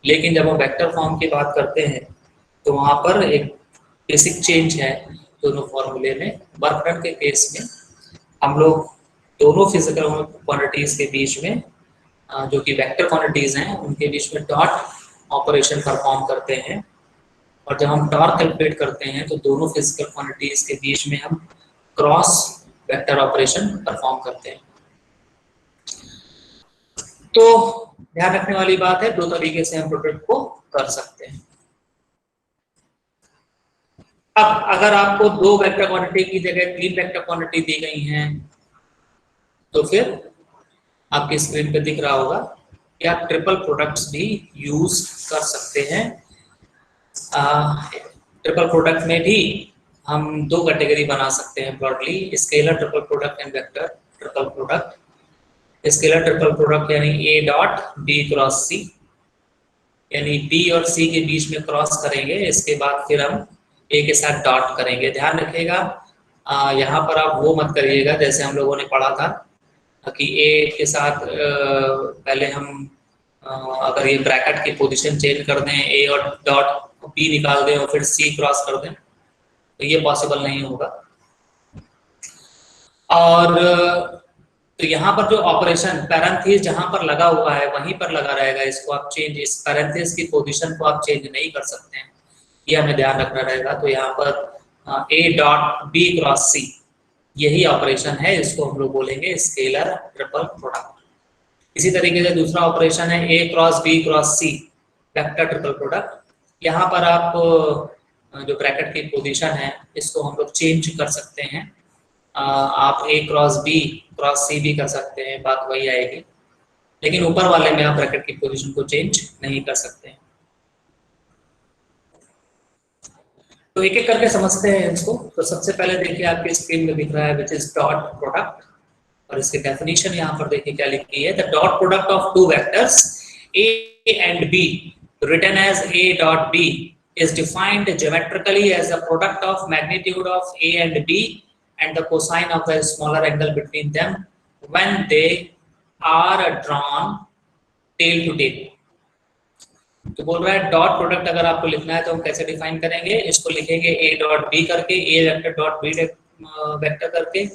S1: लेकिन जब हम वेक्टर फॉर्म की बात करते हैं तो वहां पर एक बेसिक चेंज है दोनों फॉर्मूले में। वर्क डन के केस में हम लोग दोनों फिजिकल क्वांटिटीज के बीच में जो कि वेक्टर क्वांटिटीज हैं उनके बीच में डॉट ऑपरेशन परफॉर्म करते हैं, और जब हम टॉर्क कैलकुलेट करते हैं तो दोनों फिजिकल क्वांटिटीज के बीच में हम क्रॉस वेक्टर ऑपरेशन परफॉर्म करते हैं। तो ध्यान रखने वाली बात है, दो तरीके से हम प्रोडक्ट को कर सकते हैं। अब अगर आपको दो वेक्टर क्वांटिटी की जगह तीन वेक्टर क्वांटिटी दी गई हैं तो फिर आपकी स्क्रीन पे दिख रहा होगा कि आप ट्रिपल प्रोडक्ट्स भी यूज कर सकते हैं। ट्रिपल प्रोडक्ट में भी हम दो कैटेगरी बना सकते हैं broadly, scalar triple product and vector triple product. Scalar triple product यानी A dot B cross C, यानी B और C के बीच में क्रॉस करेंगे, इसके बाद फिर हम A के साथ डॉट करेंगे। ध्यान रखिएगा यहाँ पर आप वो मत करिएगा जैसे हम लोगों ने पढ़ा था कि A के साथ पहले हम अगर ये ब्रैकेट की पोजीशन चेंज कर दें, A और डॉट B निकाल दें और फिर C क्रॉस कर दें, तो ये पॉसिबल नहीं होगा। और तो यहाँ पर जो ऑपरेशन पैरेंथेसिस जहाँ पर लगा हुआ है वहीं पर लगा रहेगा, इसको आप चेंज, इस पैरेंथेसिस की पोजीशन को आप चेंज नहीं कर सकते हैं, ये हमें ध्यान रखना रहेगा। तो यहाँ पर A dot B cross C यही ऑपरेशन है, इसको हम लोग बोलेंगे स्केलर ट्रिपल प्रोडक्ट। इसी तरीके से दूसरा ऑपरेशन है A cross B cross C vector triple product. यहाँ पर आप जो ब्रैकेट की पोजीशन है इसको हम लोग चेंज कर सकते हैं, आप A cross B cross C भी कर सकते हैं, बात वही आएगी, लेकिन ऊपर वाले में आप ब्रैकेट की पोजीशन को चेंज नहीं कर सकते हैं। तो एक एक करके समझते हैं इसको। तो सबसे पहले देखिए आपके स्क्रीन में दिख रहा है विच इज डॉट प्रोडक्ट, और इसकी डेफिनेशन यहाँ पर देखिए क्या लिखी है। The dot product of to vectors A and B written as A dot B is defined geometrically as the product of magnitude of A and B and the cosine of the smaller angle between them when they are drawn tail to tail। तो बोल रहा है dot product अगर आपको लिखना है तो हम कैसे डिफाइन करेंगे, इसको लिखेंगे ए डॉट बी करके, A vector dot B vector करके।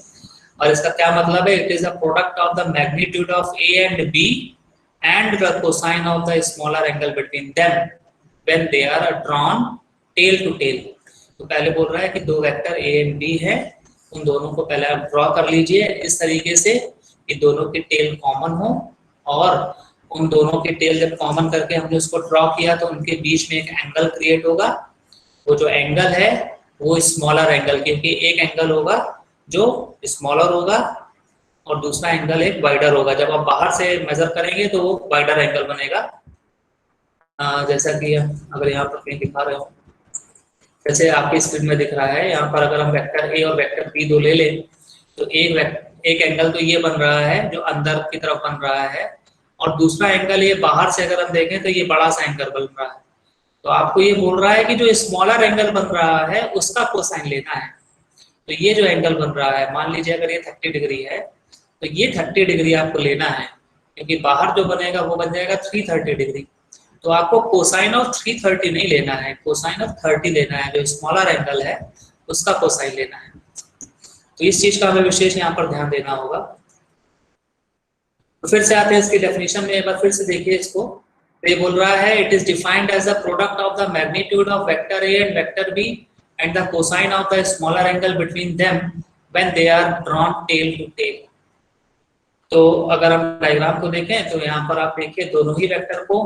S1: और इसका क्या मतलब है, it is a product of the magnitude of A and B and the cosine of the smaller angle between them when they are drawn tail to tail. तो पहले बोल रहा है कि दो वेक्टर ए एंड बी है, उन दोनों को पहले आप ड्रॉ कर लीजिए इस तरीके से कि दोनों की टेल कॉमन हो, और उन दोनों के टेल जब कॉमन करके हमने उसको ड्रॉ किया तो उनके बीच में एक एंगल क्रिएट होगा। वो जो एंगल है वो स्मॉलर एंगल, क्योंकि एक एंगल होगा जो स्मॉलर होगा और दूसरा एंगल एक वाइडर होगा। जब आप बाहर से मेजर करेंगे तो वो वाइडर एंगल बनेगा। जैसा कि अगर यहाँ पर कहीं दिखा रहे हो, जैसे आपकी स्क्रीन में दिख रहा है, यहाँ पर अगर हम वेक्टर ए और वेक्टर बी दो ले लें तो एक एंगल तो ये बन रहा है जो अंदर की तरफ बन रहा है, और दूसरा एंगल ये बाहर से अगर हम देखें तो ये बड़ा सा एंगल बन रहा है। तो आपको ये बोल रहा है कि जो स्मॉलर एंगल बन रहा है उसका कोसाइन लेना है। तो ये जो एंगल बन रहा है, मान लीजिए अगर ये 30 डिग्री है तो ये 30 डिग्री आपको लेना है, क्योंकि बाहर जो बनेगा वो बन जाएगा 330 डिग्री। तो आपको कोसाइन ऑफ 330 नहीं लेना है, कोसाइन ऑफ 30 लेना है, जो स्मॉलर एंगल है उसका कोसाइन लेना है। तो इस चीज का हमें विशेष यहाँ पर ध्यान देना होगा। तो फिर से आते हैं इसकी डेफिनेशन में, एक बार फिर से देखिए इसको। ये बोल रहा है it is defined as a product of the magnitude of vector A and vector B and the cosine of the smaller angle between them when they are drawn tail to tail. तो अगर हम diagram को देखें तो यहाँ पर आप देखिए दोनों ही वेक्टर को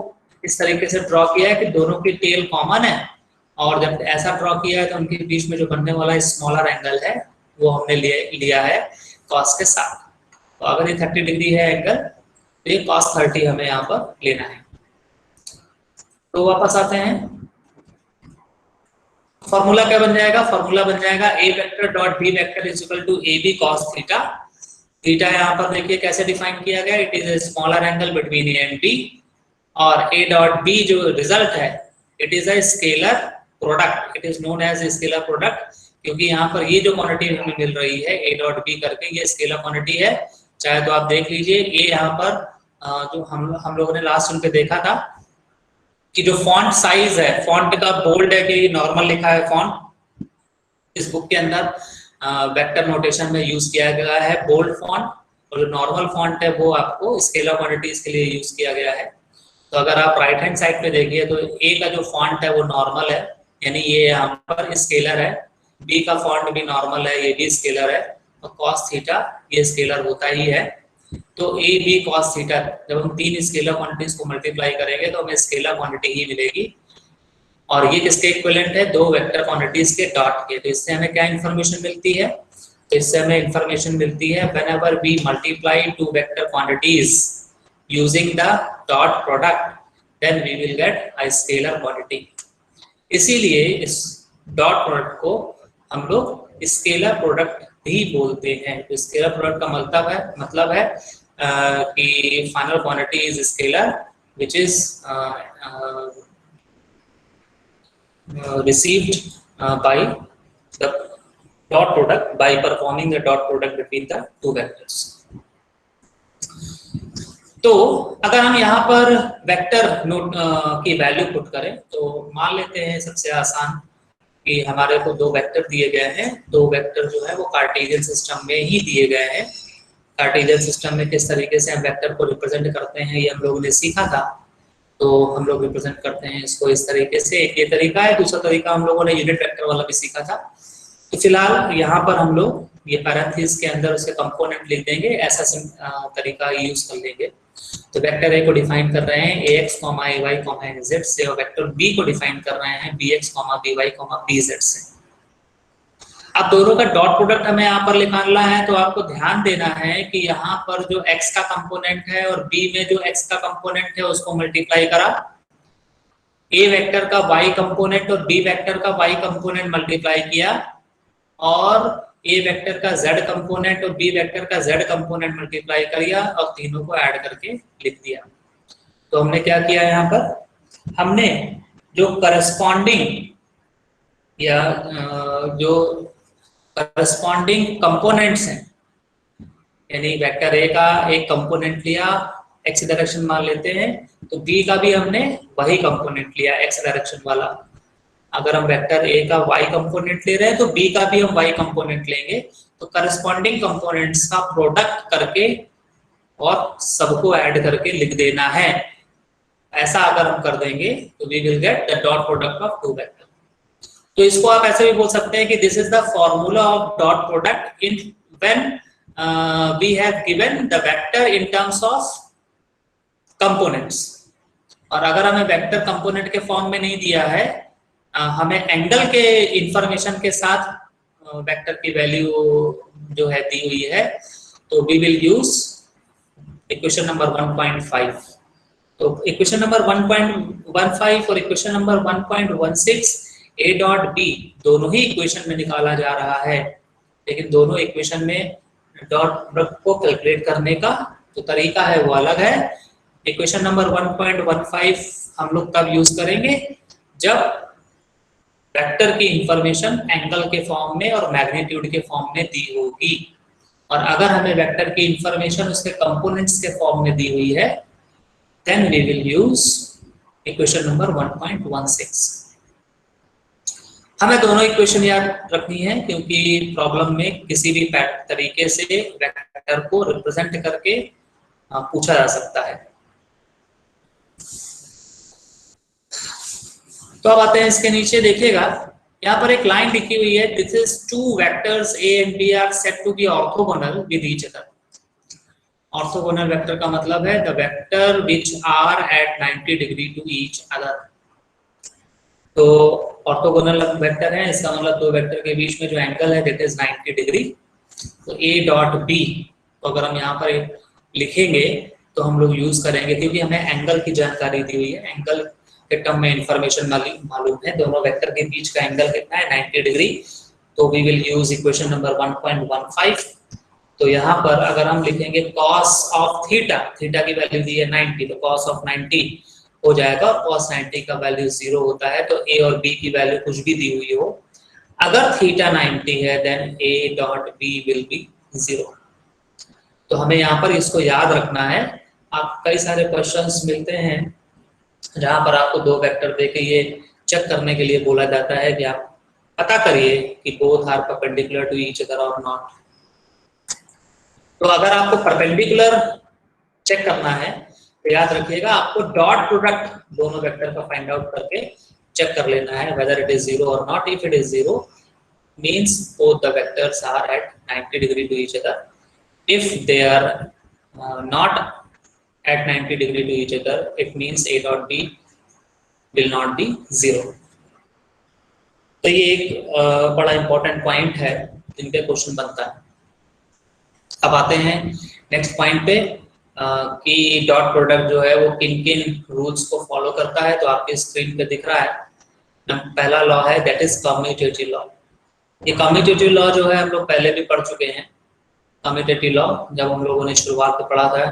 S1: इस तरीके से ड्रॉ किया है कि दोनों की टेल कॉमन है, और जब ऐसा ड्रॉ किया है तो उनके बीच में जो बनने वाला स्मॉलर एंगल है वो हमने लिया है कॉस के साथ। तो अगर ये 30 डिग्री है एंगल तो ये cos 30 हमें यहाँ पर लेना है। तो वापस आते हैं, फॉर्मूला क्या बन जाएगा, फॉर्मूला बन जाएगा A vector dot B vector is equal to A B cos theta. Theta यहाँ पर देखिए कैसे डिफाइन किया गया, it is a smaller angle between A and B, और ए डॉट बी जो रिजल्ट है it is a scalar product, it is known as scalar product, क्योंकि यहाँ पर ये जो क्वांटिटी हमें मिल रही है ए डॉट बी करके ये स्केलर क्वांटिटी है। चाहे तो आप देख लीजिए ये यहाँ पर जो हम लोगों ने लास्ट उन पे देखा था कि जो फॉन्ट साइज है, फॉन्ट का बोल्ड है कि नॉर्मल लिखा है फॉन्ट, इस बुक के अंदर वेक्टर नोटेशन में यूज किया गया है बोल्ड फॉन्ट, और जो नॉर्मल फॉन्ट है वो आपको स्केलर क्वांटिटीज के लिए यूज किया गया है। तो अगर आप राइट हैंड साइड पे देखिए तो ए का जो फॉन्ट है वो नॉर्मल है, यानी ये यहाँ पर स्केलर है, बी का फॉन्ट भी नॉर्मल है, ये भी स्केलर है, और cos थीटा ये स्केलर होता ही है। तो ए बी cos थीटा, जब हम तीन स्केलर क्वांटिटीज को मल्टीप्लाई करेंगे तो हमें स्केलर क्वांटिटी ही मिलेगी, और ये किसके इक्विवेलेंट है, दो वेक्टर क्वांटिटीज के डॉट के। तो इससे हमें क्या इंफॉर्मेशन मिलती है, तो इससे हमें इंफॉर्मेशन मिलती है whenever we multiply two vector quantities using the dot product then we will get a scalar quantity. इसीलिए इस डॉट प्रोडक्ट को हम लोग स्केलर प्रोडक्ट भी बोलते हैं। तो स्केलर प्रोडक्ट का मतलब है कि final quantity is scalar which is received by the dot product by performing the dot product between the two vectors। तो अगर हम यहाँ पर वेक्टर नोट की वैल्यू पुट करें तो मान लेते हैं सबसे आसान कि हमारे को दो वेक्टर दिए गए हैं, दो वेक्टर जो है वो कार्टेशियन सिस्टम में ही दिए गए हैं। कार्टेशियन सिस्टम में किस तरीके से हम वेक्टर को रिप्रेजेंट करते हैं ये हम लोगों ने सीखा था। तो हम लोग रिप्रेजेंट करते हैं इसको इस तरीके से, एक ये तरीका है, दूसरा तरीका हम लोगों ने यूनिट वेक्टर वाला भी सीखा था। तो फिलहाल यहाँ पर हम लोग ये पैरेंथेसिस के अंदर उसके कंपोनेंट लिख देंगे, ऐसा तरीका यूज कर लेंगे। तो वेक्टर ए को डिफाइन कर रहे हैं ax, ay, z से, और वेक्टर बी को डिफाइन कर रहे हैं bx, by, bz से। अब दोनों का डॉट प्रोडक्ट हमें यहाँ पर निकालना है, तो आपको ध्यान देना है कि यहाँ पर जो x का कंपोनेंट है और b में जो x का कंपोनेंट है उसको मल्टीप्लाई करा, a वेक्टर का y कंपोनेंट और b वेक्टर का y कंपोनेंट मल्टीप्लाई किया, और a वेक्टर का z कंपोनेंट और b वेक्टर का z कंपोनेंट मल्टीप्लाई किया, और तीनों को ऐड करके लिख दिया। तो हमने क्या किया, यहाँ पर हमने जो करस्पॉन्डिंग या जो करस्पॉन्डिंग कंपोनेंट्स हैं यानी वेक्टर ए का एक कंपोनेंट लिया, एक्स डायरेक्शन मान लेते हैं, तो बी का भी हमने वही कंपोनेंट लिया एक्स डायरेक्शन वाला। अगर हम वेक्टर ए का वाई कंपोनेंट ले रहे हैं तो बी का भी हम वाई कंपोनेंट लेंगे। तो करस्पॉन्डिंग कंपोनेंट्स का प्रोडक्ट करके और सबको ऐड करके लिख देना है। ऐसा अगर हम कर देंगे तो we will get the dot product of two vector. तो इसको आप ऐसे भी बोल सकते हैं कि this is the formula of dot product in when we have given the vector in terms of components. और अगर हमें वेक्टर कंपोनेंट के फॉर्म में नहीं दिया है, हमें एंगल के इंफॉर्मेशन के साथ वेक्टर की वैल्यू जो है दी हुई है, तो we will use equation number 1.5। तो इक्वेशन नंबर 1.15 और equation number 1.16 A dot B दोनों ही इक्वेशन में निकाला जा रहा है, लेकिन दोनों इक्वेशन में डॉट प्रोडक्ट को कैलकुलेट करने का जो तरीका है वो अलग है। इक्वेशन नंबर 1.15 हम लोग तब यूज करेंगे जब वेक्टर की इंफॉर्मेशन एंगल के फॉर्म में और मैग्नीट्यूड के फॉर्म में दी होगी। और अगर हमें वेक्टर की इंफॉर्मेशन उसके कंपोनेंट्स के फॉर्म में दी हुई है, then we will use equation number 1.16। हमें दोनों इक्वेशन याद रखनी है क्योंकि प्रॉब्लम में किसी भी तरीके से वेक्टर को रिप्रेजेंट करके पूछा जा सकता है। तो अब आते हैं इसके नीचे, देखिएगा यहाँ पर एक लाइन लिखी हुई है, this is two vectors A and B are set to be orthogonal with each other. Orthogonal vector का मतलब है the vector which are at 90 degree to each other. तो ऑर्थोगोनल वेक्टर है, इसका मतलब दो वेक्टर के बीच में जो एंगल है दैट इज 90 डिग्री। तो ए डॉट बी, तो अगर हम यहाँ पर लिखेंगे तो हम लोग यूज करेंगे, क्योंकि हमें एंगल की जानकारी दी हुई है, एंगल के टर्म में इंफॉर्मेशन मालूम है, दोनों वेक्टर के बीच का एंगल कितना है 90 डिग्री। तो we will use equation number 1.15। तो यहाँ पर अगर हम लिखेंगे cos ऑफ थीटा, थीटा की वैल्यू दी है 90, तो cos ऑफ 90 हो जाएगा, और cos 90 का वैल्यू 0 होता है। तो a और b की वैल्यू कुछ भी दी हुई हो, अगर थीटा 90 है then a dot b will be 0। तो हमें यहाँ पर इसको याद रखना है। आप कई सारे क्वेश्चंस मिलते हैं जहां पर आपको दो वेक्टर देके ये चेक करने के लिए बोला जाता है कि आप पता करिए कि both are perpendicular to each other और नॉट। तो अगर आपको परपेंडिकुलर चेक करना है तो याद रखिएगा आपको डॉट प्रोडक्ट दोनों वेक्टर का फाइंड आउट करके चेक कर लेना है वेदर इट इज 0 और not. If it is 0 means both the vectors are at 90 degree to each other. If they are not at 90 degree to each other, it means a dot b will not be 0. तो ये एक बड़ा important point है जिनपे question बनता है। अब आते हैं नेक्स्ट पॉइंट पे कि डॉट प्रोडक्ट जो है वो किन किन रूल्स को फॉलो करता है। तो आपके स्क्रीन पे दिख रहा है, पहला लॉ है दैट इज कम्यूटेटिव लॉ। ये कम्यूटेटिव लॉ जो है हम लोग पहले भी पढ़ चुके हैं। कम्यूटेटिव लॉ जब हम लोगों ने शुरुआत में पढ़ा था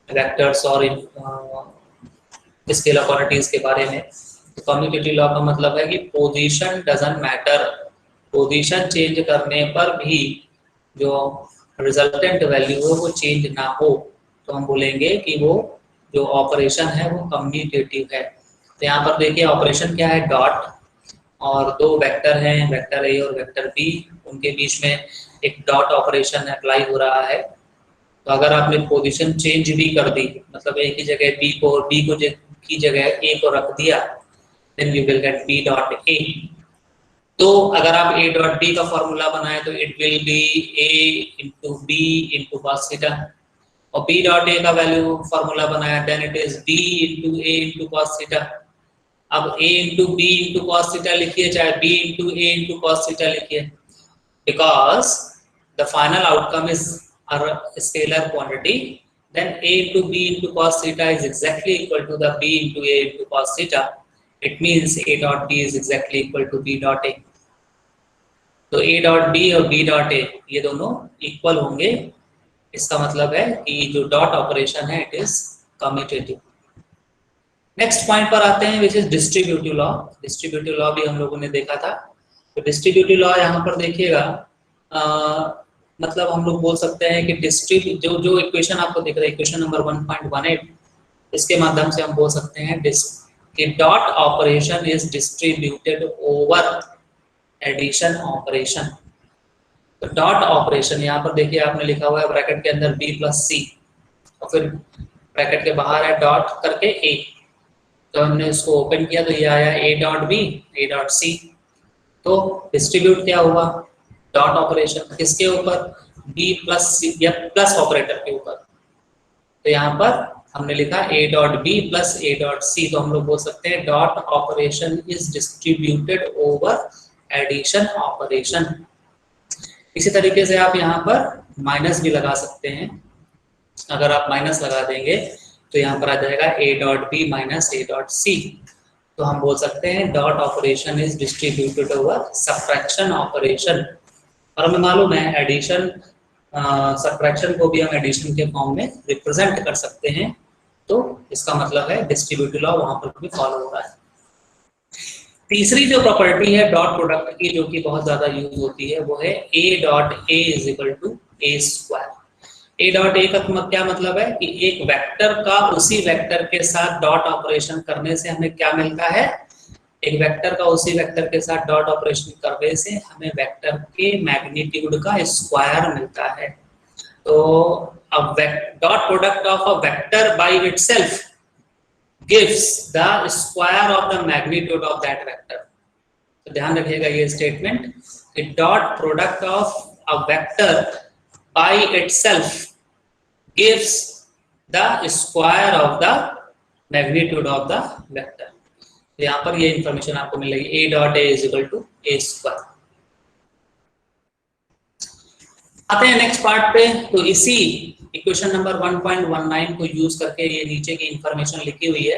S1: वेक्टर्स और स्केलर क्वांटिटीज के बारे में। तो कम्यूटेटिव लॉ का मतलब है कि position doesn't matter, position change करने पर भी जो रिजल्टेंट वैल्यू है वो चेंज ना हो, तो हम बोलेंगे कि वो जो ऑपरेशन है वो कम्यूटेटिव है। तो यहाँ पर देखिए ऑपरेशन क्या है, डॉट, और दो वेक्टर हैं वेक्टर ए और वेक्टर बी, उनके बीच में एक डॉट ऑपरेशन अप्लाई हो रहा है। तो अगर आपने पोजीशन चेंज भी कर दी, मतलब ए की जगह बी को और बी को की जगह ए को रख दिया, then you will get B dot A. तो अगर आप ए डॉट बी का फॉर्मूला बनाए तो it will be A into B into cos theta, और बी डॉट ए का वैल्यू फॉर्मूला बनाया then it is B into A into cos theta. अब a into B into cos theta लिखिए, चाहे b into A into cos theta लिखिए, because the final outcome is a scalar quantity, then a into b into cos theta is exactly equal to the b into a into cos theta. It means a dot b is exactly equal to b dot a. तो a dot b और b dot a ये दोनों equal होंगे, इसका मतलब है कि जो डॉट ऑपरेशन है it is commutative. Next point पर आते हैं which is distributive law. Distributive law भी हम लोगों ने देखा था। तो डिस्ट्रीब्यूटिव लॉ यहाँ पर देखिएगा, मतलब हम लोग बोल सकते हैं कि डिस्ट्रीब्यूट जो इक्वेशन आपको दिख रहा है इक्वेशन नंबर 1.18, इसके माध्यम से हम बोल सकते हैं कि dot operation is distributed over addition operation. तो डॉट ऑपरेशन यहाँ पर देखिए आपने लिखा हुआ है ब्रैकेट के अंदर b प्लस सी और फिर ब्रैकेट के बाहर है डॉट करके a। तो हमने इसको ओपन किया तो ये आया a dot b a dot c। तो डिस्ट्रीब्यूट क्या हुआ डॉट ऑपरेशन किसके ऊपर b प्लस सी या प्लस ऑपरेटर के ऊपर। तो यहाँ पर हमने लिखा a dot b plus a dot c। तो हम लोग बोल सकते हैं dot operation is distributed over addition operation. इसी तरीके से आप यहाँ पर माइनस भी लगा सकते हैं। अगर आप माइनस लगा देंगे तो यहाँ पर आ जाएगा a dot B minus a dot C. तो हम बोल सकते हैं dot operation is distributed over subtraction operation. और हमें मालूम है एडिशन सब्ट्रैक्शन को भी हम एडिशन के फॉर्म में रिप्रेजेंट कर सकते हैं। तो इसका मतलब है डिस्ट्रीब्यूटिव लॉ वहां पर भी फॉलो हो रहा है। तीसरी जो प्रॉपर्टी है डॉट प्रोडक्ट की जो कि बहुत ज्यादा यूज होती है वो है a dot a is equal to a square. a dot a का क्या मतलब है कि एक वेक्टर का उसी वेक्टर के साथ डॉट ऑपरेशन करने से हमें क्या मिलता है, एक वेक्टर का उसी वेक्टर के साथ डॉट ऑपरेशन करने से हमें वेक्टर के मैग्नीट्यूड का स्क्वायर मिलता है। तो अब dot product of a vector by itself gives the square of the magnitude of that vector। तो ध्यान रखिएगा ये स्टेटमेंट कि dot product of a vector by itself gives the square of the magnitude of the vector। तो यहाँ पर ये information आपको मिलेगी a dot a is equal to a square. आते हैं नेक्स्ट पार्ट पे। तो इसी इक्वेशन नंबर 1.19 को यूज करके ये नीचे की इंफॉर्मेशन लिखी हुई है।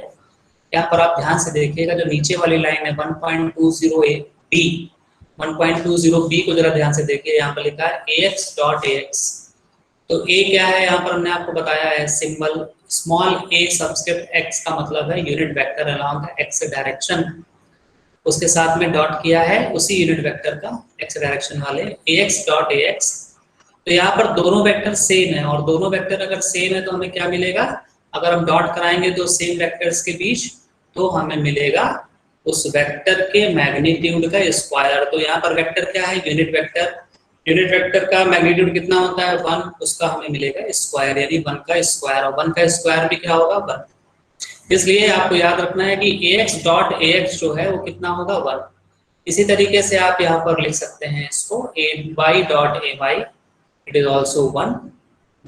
S1: यहाँ पर आप ध्यान से देखिएगा जो नीचे वाली लाइन है 1.20b 1.20b को जरा ध्यान से देखिए। यहाँ पर लिखा है ax डॉट ax। तो a क्या है यहाँ पर हमने आपको बताया है symbol small a subscript x का मतलब है unit vector along x direction. उसके साथ में डॉट किया है उसी यूनिट वेक्टर का x डायरेक्शन वाले ax डॉट ax। तो यहाँ पर दोनों वेक्टर सेम है और दोनों वेक्टर अगर सेम है तो हमें क्या मिलेगा, अगर हम डॉट कराएंगे तो सेम वेक्टर्स के बीच तो हमें मिलेगा उस वेक्टर के मैग्नीट्यूड का स्क्वायर। तो यहाँ पर वेक्टर क्या है यूनिट वेक्टर का मैग्नीट्यूड कितना होता है 1, उसका हमें मिलेगा स्क्वायर यानी 1 का स्क्वायर। और 1 का स्क्वायर भी क्या होगा 1। इसलिए आपको याद रखना है कि ax डॉट ax जो है वो कितना होगा 1। इसी तरीके से आप यहाँ पर लिख सकते हैं इसको ay dot ay it is also 1।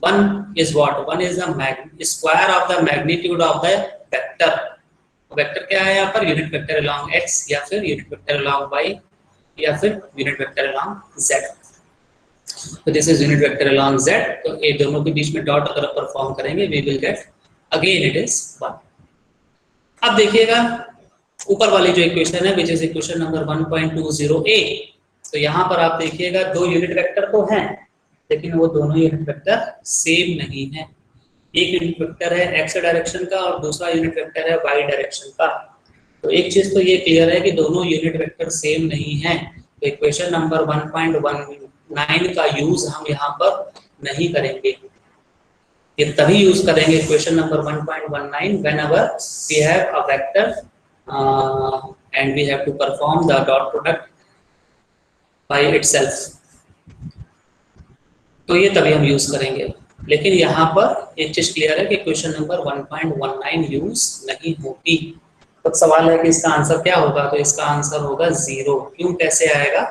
S1: 1 is what? 1 is the square of the magnitude of the vector। Vector क्या है यहाँ per unit vector along x या फिर यूनिट वेक्टर along y या फिर यूनिट वेक्टर along z। तो this is unit vector along z। तो ये दोनों के बीच में डॉट अगर परफॉर्म करेंगे we will get again it is 1। अब देखिएगा ऊपर वाली जो इक्वेशन है which is equation number 1.20a। तो यहाँ पर आप देखिएगा दो यूनिट वेक्टर तो हैं लेकिन वो दोनों यूनिट वेक्टर सेम नहीं है। एक यूनिट वेक्टर है x डायरेक्शन का और दूसरा यूनिट वेक्टर है y डायरेक्शन का। तो एक चीज तो ये क्लियर है कि दोनों यूनिट वेक्टर सेम नहीं है। तो इक्वेशन नंबर 1.19 का यूज हम यहाँ पर नहीं करेंगे। ये तभी यूज करेंगे equation number 1.19 whenever we have a vector and we have to perform the dot product by itself। तो ये तभी हम यूज करेंगे। लेकिन यहाँ पर एक चीज क्लियर है कि क्वेश्चन नंबर 1.19 यूज नहीं होगी। तो सवाल है कि इसका आंसर क्या होगा, तो इसका आंसर होगा 0। क्यों, कैसे आएगा,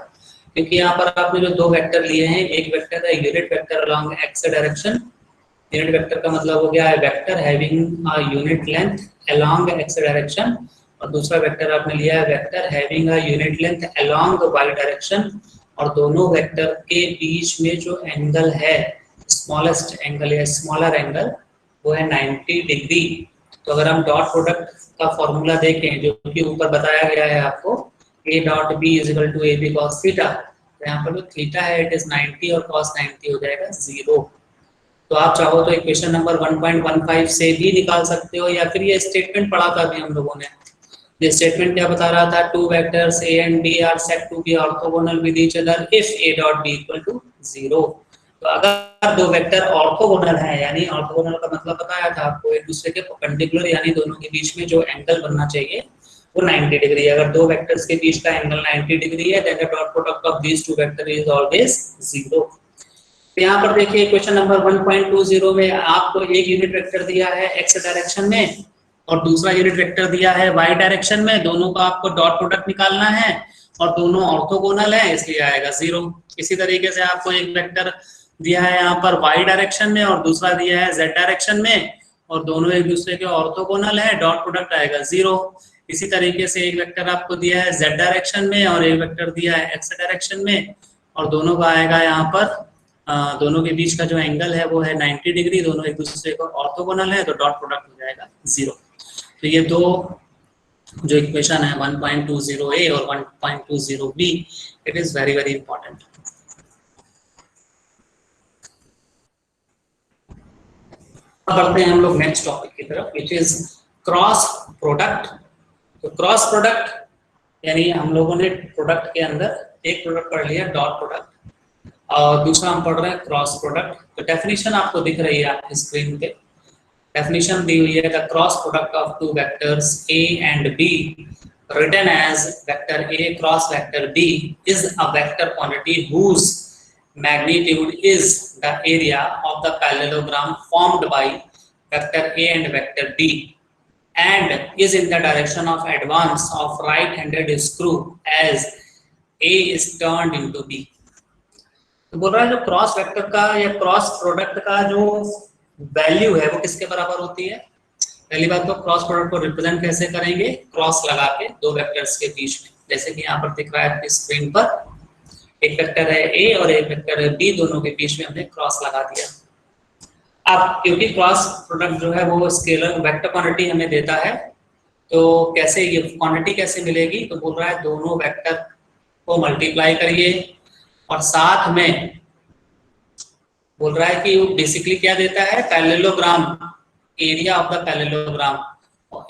S1: क्योंकि यहाँ पर आपने जो दो वेक्टर लिए हैं, एक वेक्टर है unit vector along X direction. Unit vector का मतलब हो गया है vector having a unit length along X direction, और दूसरा वेक्टर आपने लिया है vector having a unit length along Y direction. और दोनों वेक्टर के बीच में जो एंगल है, स्मॉलेस्ट एंगल या स्मॉलर एंगल, वो है 90 डिग्री। तो अगर हम डॉट प्रोडक्ट का फॉर्मूला देखें जो कि ऊपर बताया गया है आपको, a dot b is equal to A B cos theta, तो यहाँ पर जो थीटा है इट इज 90 और कॉस 90 हो जाएगा 0। तो आप चाहो तो इक्वेशन नंबर 1.15 से भी निकाल सकते हो, या फिर ये स्टेटमेंट पढ़ा था अभी हम लोगों ने। ये स्टेटमेंट क्या बता रहा था, two vectors a and b are set to be orthogonal with each other if a dot b equal to 0। तो अगर दो वेक्टर ऑर्थोगोनल है, यानी ऑर्थोगोनल का मतलब बताया था आपको, एक दूसरे के परपेंडिकुलर, यानी दोनों के बीच में जो एंगल बनना चाहिए वो 90 डिग्री है। अगर दो वेक्टर्स के बीच का एंगल 90 डिग्री है, then the dot product of these two vector is always 0। तो यहाँ पर देखिए क्वेश्चन नंबर 1.20 में आपको एक यूनिट वेक्टर दिया है x डायरेक्शन में और दूसरा यूनिट वेक्टर दिया है y डायरेक्शन में। दोनों का आपको डॉट प्रोडक्ट निकालना है और दोनों ऑर्थोगोनल है, इसलिए आएगा 0। इसी तरीके से आपको एक वेक्टर दिया है यहाँ पर y डायरेक्शन में और दूसरा दिया है z डायरेक्शन में और दोनों एक दूसरे के ऑर्थोगोनल है, डॉट प्रोडक्ट आएगा 0। इसी तरीके से एक वेक्टर आपको दिया है z डायरेक्शन में और एक वेक्टर दिया है x डायरेक्शन में और दोनों का आएगा यहाँ पर दोनों के बीच का जो एंगल है वो है 90 डिग्री, दोनों एक दूसरे को ऑर्थोगोनल है, तो डॉट प्रोडक्ट हो जाएगा 0। तो ये दो जो इक्वेशन है 1.20a और 1.20b, it is very very important. अब बढ़ते हैं हम लोग नेक्स्ट टॉपिक की तरफ, विच इज क्रॉस प्रोडक्ट। तो क्रॉस प्रोडक्ट यानी हम लोगों ने प्रोडक्ट के अंदर एक प्रोडक्ट पढ़ लिया डॉट प्रोडक्ट और दूसरा हम पढ़ रहे हैं क्रॉस प्रोडक्ट। तो डेफिनेशन आपको दिख रही है आपकी स्क्रीन पे, डेफिनेशन दी हुई है, the cross product of to vectors a and b written as vector a cross vector b is a vector quantity whose magnitude is the area of the parallelogram formed by vector a and vector b and is in the direction of advance of right-handed screw as a is turned into b। तो बोल रहा है जो cross vector का या cross product का जो value है वो किसके बराबर होती है। पहली बात तो क्रॉस प्रोडक्ट को रिप्रेजेंट कैसे करेंगे, क्रॉस लगा के दो वेक्टर्स के बीच में, जैसे कि यहाँ पर दिख रहा है आपकी स्क्रीन पर, एक वेक्टर है a और एक वेक्टर है b, दोनों के बीच में हमने क्रॉस लगा दिया। अब क्योंकि क्रॉस प्रोडक्ट जो है वो स्केलर वेक्टर क्वांटिटी हमें देता है, तो कैसे ये क्वांटिटी कैसे मिलेगी, तो बोल रहा है दोनों वेक्टर को मल्टीप्लाई करिए और साथ में बोल रहा है कि वो बेसिकली क्या देता है, parallelogram, area of the parallelogram.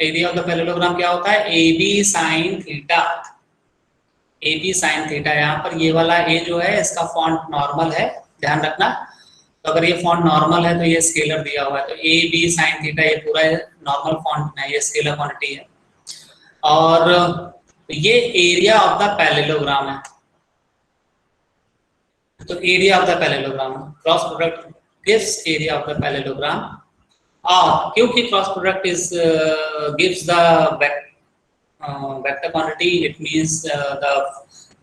S1: Area of the parallelogram क्या होता है, AB sin theta, AB sin theta. यहाँ पर ये वाला A जो है इसका फॉन्ट नॉर्मल है, ध्यान रखना। तो अगर ये फॉन्ट नॉर्मल है तो ये स्केलर दिया हुआ है, तो AB sin थीटा ये पूरा नॉर्मल फॉन्ट है, ये स्केलर क्वांटिटी है। और ये एरिया ऑफ द पैरेललोग्राम है, तो area of the parallelogram, cross product gives area of the parallelogram. और क्योंकि cross product is gives the vector quantity, it means the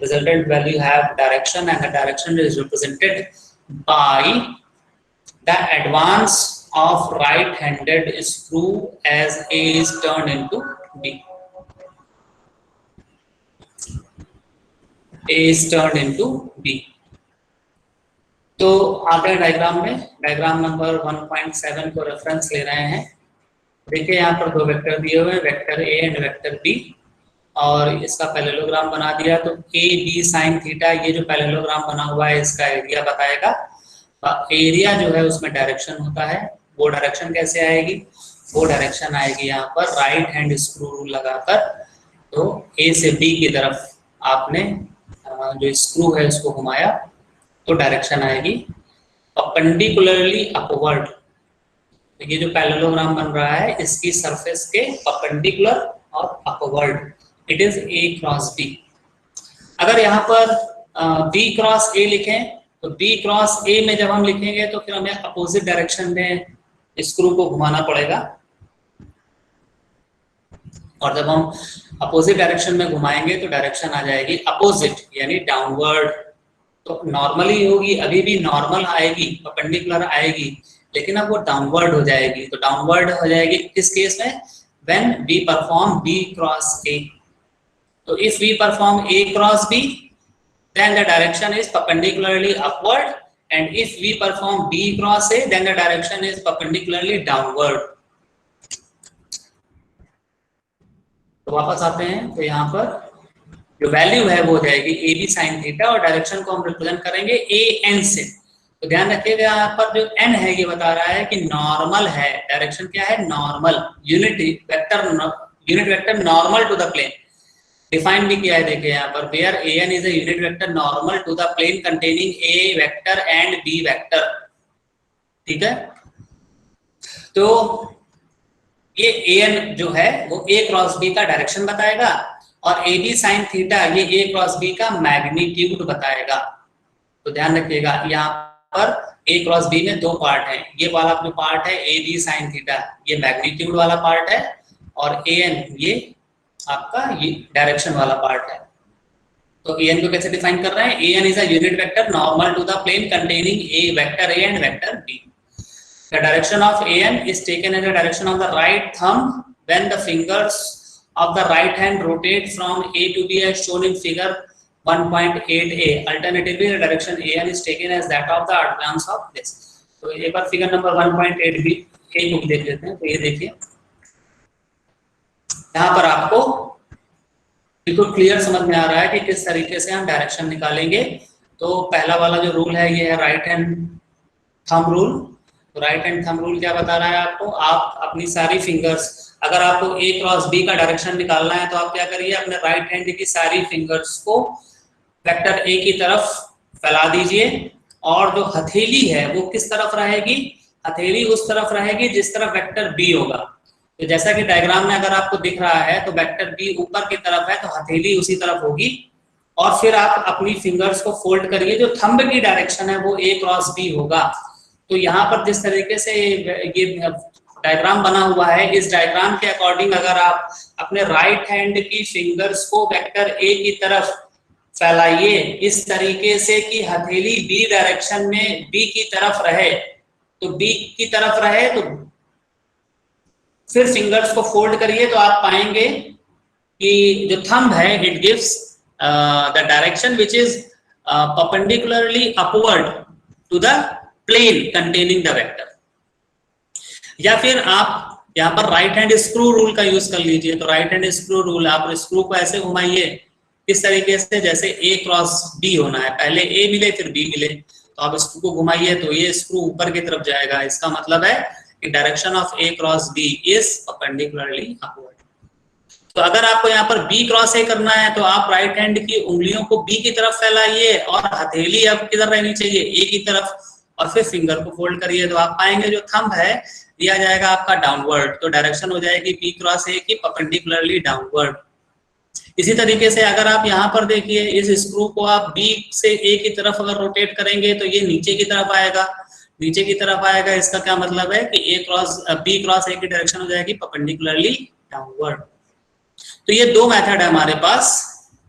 S1: resultant value have direction and the direction is represented by the advance of right-handed screw as A is turned into B. A is turned into B. तो आते हैं diagram में, diagram number 1.7 को reference ले रहे हैं। देखिए यहाँ पर दो वेक्टर दिए हुए हैं, vector a and vector b, और इसका पैरेललोग्राम बना दिया। तो a b sin थीटा, ये जो पैरेललोग्राम बना हुआ है इसका एरिया बताएगा। एरिया जो है उसमें डायरेक्शन होता है, वो डायरेक्शन कैसे आएगी, वो डायरेक्शन आएगी यहाँ पर राइट हैंड स्क्रू रूल लगाकर। तो a से b की तरफ आपने जो स्क्रू है उसको घुमाया तो डायरेक्शन आएगी परपेंडिकुलरली अपवर्ड। तो ये जो पैरेललोग्राम बन रहा है इसकी सरफेस के परपेंडिकुलर और upward, it is a cross b। अगर यहाँ पर b क्रॉस a लिखें तो b क्रॉस a में जब हम लिखेंगे तो फिर हमें अपोजिट डायरेक्शन में स्क्रू को घुमाना पड़ेगा, और जब हम अपोजिट डायरेक्शन में घुमाएंगे तो डायरेक्शन आ जाएगी अपोजिट यानी डाउनवर्ड। तो नॉर्मली होगी, अभी भी नॉर्मल आएगी, परपेंडिकुलर आएगी, लेकिन अब वो डाउनवर्ड हो जाएगी। तो डाउनवर्ड हो जाएगी किस केस में, when we perform b cross a। तो if we perform a cross b then the direction is perpendicularly upward, and if we perform b cross a then the direction is perpendicularly downward। तो वापस आते हैं, तो यहाँ पर जो value है वो हो जाएगी ए बी साइन थीटा, और डायरेक्शन को हम रिप्रेजेंट करेंगे ए एन से। तो ध्यान रखिएगा यहाँ पर जो एन है ये बता रहा है कि नॉर्मल है, डायरेक्शन क्या है, normal, unit vector normal to the plane. Define भी किया है, देखिए यहाँ पर, where an is a unit vector normal to the plane containing a vector and b vector. ठीक है, तो ये an जो है वो a क्रॉस b का डायरेक्शन बताएगा और ab साइन थीटा ये a क्रॉस b का मैग्नीट्यूड बताएगा। तो ध्यान रखिएगा यहाँ पर a क्रॉस b में दो पार्ट है, ये वाला जो पार्ट है ab साइन थीटा ये मैग्नीट्यूड वाला पार्ट है और an ये आपका ये डायरेक्शन वाला पार्ट है। तो an को कैसे डिफाइन कर रहे हैं, an is a unit vector normal to the plane containing a vector a and vector b। The direction of an is taken as the direction of the right thumb when the fingers of the right hand rotate from a to b as shown in figure 1.8a. Alternatively, the direction an is taken as that of the advance of this. तो एक बार figure number 1.8b a को देख लेते हैं। तो ये देखिए यहाँ पर आपको बिल्कुल क्लियर समझ में आ रहा है कि किस तरीके से हम डायरेक्शन निकालेंगे। तो पहला वाला जो रूल है ये है राइट हैंड थंब रूल। तो राइट हैंड थंब रूल क्या बता रहा है आपको, आप अपनी सारी फिंगर्स, अगर आपको a क्रॉस b का डायरेक्शन निकालना है तो आप क्या करिए, अपने राइट हैंड की सारी फिंगर्स को वेक्टर a की तरफ फैला दीजिए और जो हथेली है वो किस तरफ रहेगी, हथेली उस तरफ रहेगी जिस तरफ वेक्टर b होगा। तो जैसा कि डायग्राम में अगर आपको दिख रहा है तो वेक्टर b ऊपर की तरफ है तो हथेली उसी तरफ होगी और फिर आप अपनी फिंगर्स को फोल्ड करिए, जो थंब की डायरेक्शन है वो a क्रॉस b होगा। तो यहाँ पर जिस तरीके से ये डायग्राम बना हुआ है, इस डायग्राम के अकॉर्डिंग अगर आप अपने राइट हैंड की फिंगर्स को वेक्टर a की तरफ फैलाइए इस तरीके से कि हथेली b डायरेक्शन में b की तरफ रहे, तो b की तरफ रहे तो फिर फिंगर्स को फोल्ड करिए तो आप पाएंगे कि जो थंब है it gives the direction which is perpendicularly upward to the plane containing the vector. या फिर आप यहाँ पर राइट हैंड स्क्रू रूल का यूज कर लीजिए। तो राइट हैंड स्क्रू रूल, आप स्क्रू को ऐसे घुमाइए इस तरीके से जैसे a क्रॉस b होना है, पहले a मिले फिर b मिले, तो आप स्क्रू को घुमाइए तो ये स्क्रू ऊपर की तरफ जाएगा। इसका मतलब है कि direction of a cross b is perpendicularly upward. तो अगर आपको यहाँ पर b क्रॉस a करना है तो आप राइट हैंड की उंगलियों को b की तरफ फैलाइए और हथेली अब किधर रहनी चाहिए, a की तरफ, और फिर फिंगर को फोल्ड करिए तो आप पाएंगे जो थंब है दिया जाएगा आपका डाउनवर्ड। तो डायरेक्शन हो जाएगी b क्रॉस a की परपेंडिकुलरली डाउनवर्ड। इसी तरीके से अगर आप यहाँ पर देखिए इस स्क्रू को आप b से a की तरफ अगर रोटेट करेंगे तो ये नीचे की तरफ आएगा, नीचे की तरफ आएगा। इसका क्या मतलब है कि b क्रॉस a की डायरेक्शन हो जाएगी परपेंडिकुलरली डाउनवर्ड। तो ये दो मेथड है हमारे पास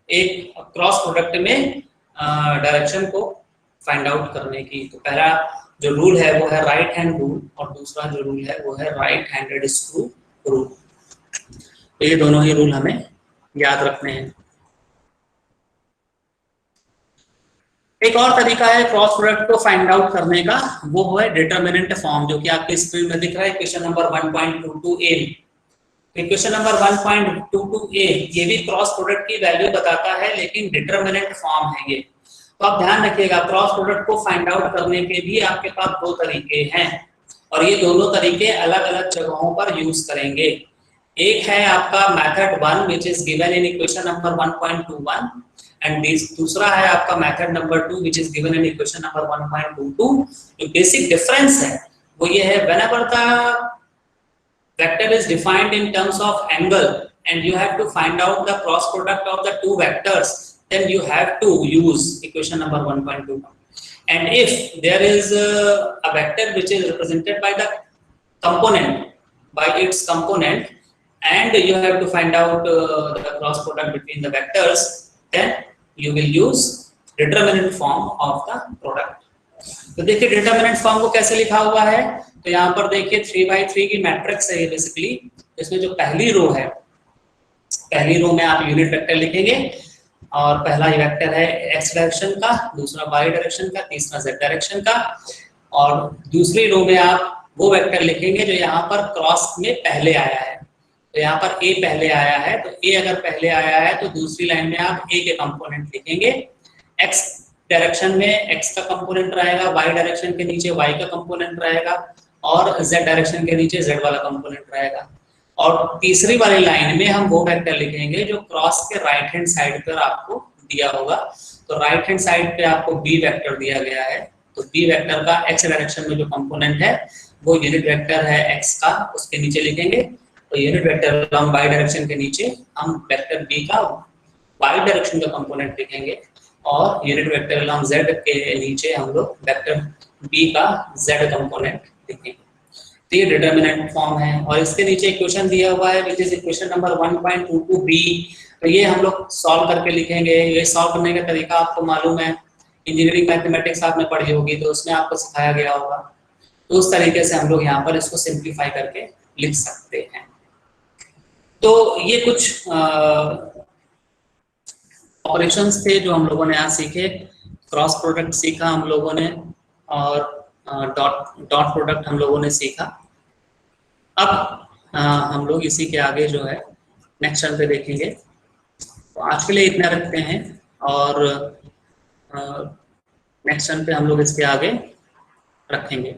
S1: एक क्रॉस प्रोडक्ट में डायरेक्शन को फाइंड आउट करने की। तो पहला जो रूल है वो है राइट हैंड रूल और दूसरा जो रूल है वो है राइट हैंडेड स्क्रू रूल। तो ये दोनों ही रूल हमें याद रखने हैं। एक और तरीका है क्रॉस प्रोडक्ट को फाइंड आउट करने का, वो है डिटरमिनेंट फॉर्म, जो कि आपके स्क्रीन में दिख रहा है question number 1.22a। Question number 1.22a ये भी क्रॉस प्रोडक्ट की वैल्यू बताता है लेकिन डिटरमिनेंट फॉर्म है ये। तो आप ध्यान रखिएगा क्रॉस प्रोडक्ट को फाइंड आउट करने के भी आपके पास दो तरीके हैं और ये दोनों तरीके अलग अलग जगहों पर यूज करेंगे। एक है आपका method 1 which is given in equation number 1.21 and दूसरा है आपका method number 2 which is given in equation number 1.22। जो बेसिक डिफरेंस है वो ये है, whenever the vector is defined in terms of angle and you have to find out the cross product of the two vectors, then you have to use equation number 1.2. And if there is a vector which is represented by the component, by its component, and you have to find out the cross product between the vectors, then you will use determinant form of the product. तो देखिए determinant form को कैसे लिखा हुआ है। तो यहाँ पर देखिए 3x3 की मैट्रिक्स है बेसिकली। इसमें जो पहली रो है, पहली रो में आप यूनिट वेक्टर लिखेंगे और पहला वेक्टर है x डायरेक्शन का, दूसरा y डायरेक्शन का, तीसरा z डायरेक्शन का, और दूसरी रो में आप वो वेक्टर लिखेंगे जो यहाँ पर क्रॉस में पहले आया है। तो यहाँ पर a पहले आया है तो a अगर पहले आया है तो दूसरी लाइन में आप a के कंपोनेंट लिखेंगे। x डायरेक्शन में x का कंपोनेंट रहेगा, y डायरेक्शन के नीचे y का कंपोनेंट रहेगा और z डायरेक्शन के नीचे z वाला कंपोनेंट रहेगा। और तीसरी वाली लाइन में हम वो वेक्टर लिखेंगे जो क्रॉस के राइट हैंड साइड पर आपको दिया होगा। तो राइट हैंड साइड पे आपको बी वेक्टर दिया गया है, तो बी वेक्टर का एक्स डायरेक्शन में जो कंपोनेंट है वो यूनिट वेक्टर है एक्स का, उसके नीचे लिखेंगे। तो unit vector along Y direction के नीचे हम वेक्टर बी का वाई डायरेक्शन का कंपोनेंट लिखेंगे, और यूनिट वेक्टर अलोंग जेड के नीचे हम लोग वेक्टर बी का जेड कंपोनेंट लिखेंगे। तो ये डिटरमिनेंट फॉर्म है, और इसके नीचे इक्वेशन दिया हुआ है which is equation number 1.22b। तो ये हम लोग सॉल्व करके लिखेंगे। ये सॉल्व करने का तरीका आपको मालूम है, इंजीनियरिंग मैथमेटिक्स आपने पढ़ी होगी तो उसमें आपको सिखाया गया होगा। तो उस तरीके से हम लोग यहाँ पर इसको सिंप्लीफाई करके लिख सकते हैं। तो ये कुछ ऑपरेशंस थे जो हम लोगों ने आज सीखे। क्रॉस प्रोडक्ट सीखा हम लोगों ने, और डॉट प्रोडक्ट हम लोगों ने सीखा। अब हम लोग इसी के आगे जो है नेक्स्ट टर्म पे देखेंगे। तो आज के लिए इतना रखते हैं, और नेक्स्ट टर्म पे हम लोग इसके आगे रखेंगे।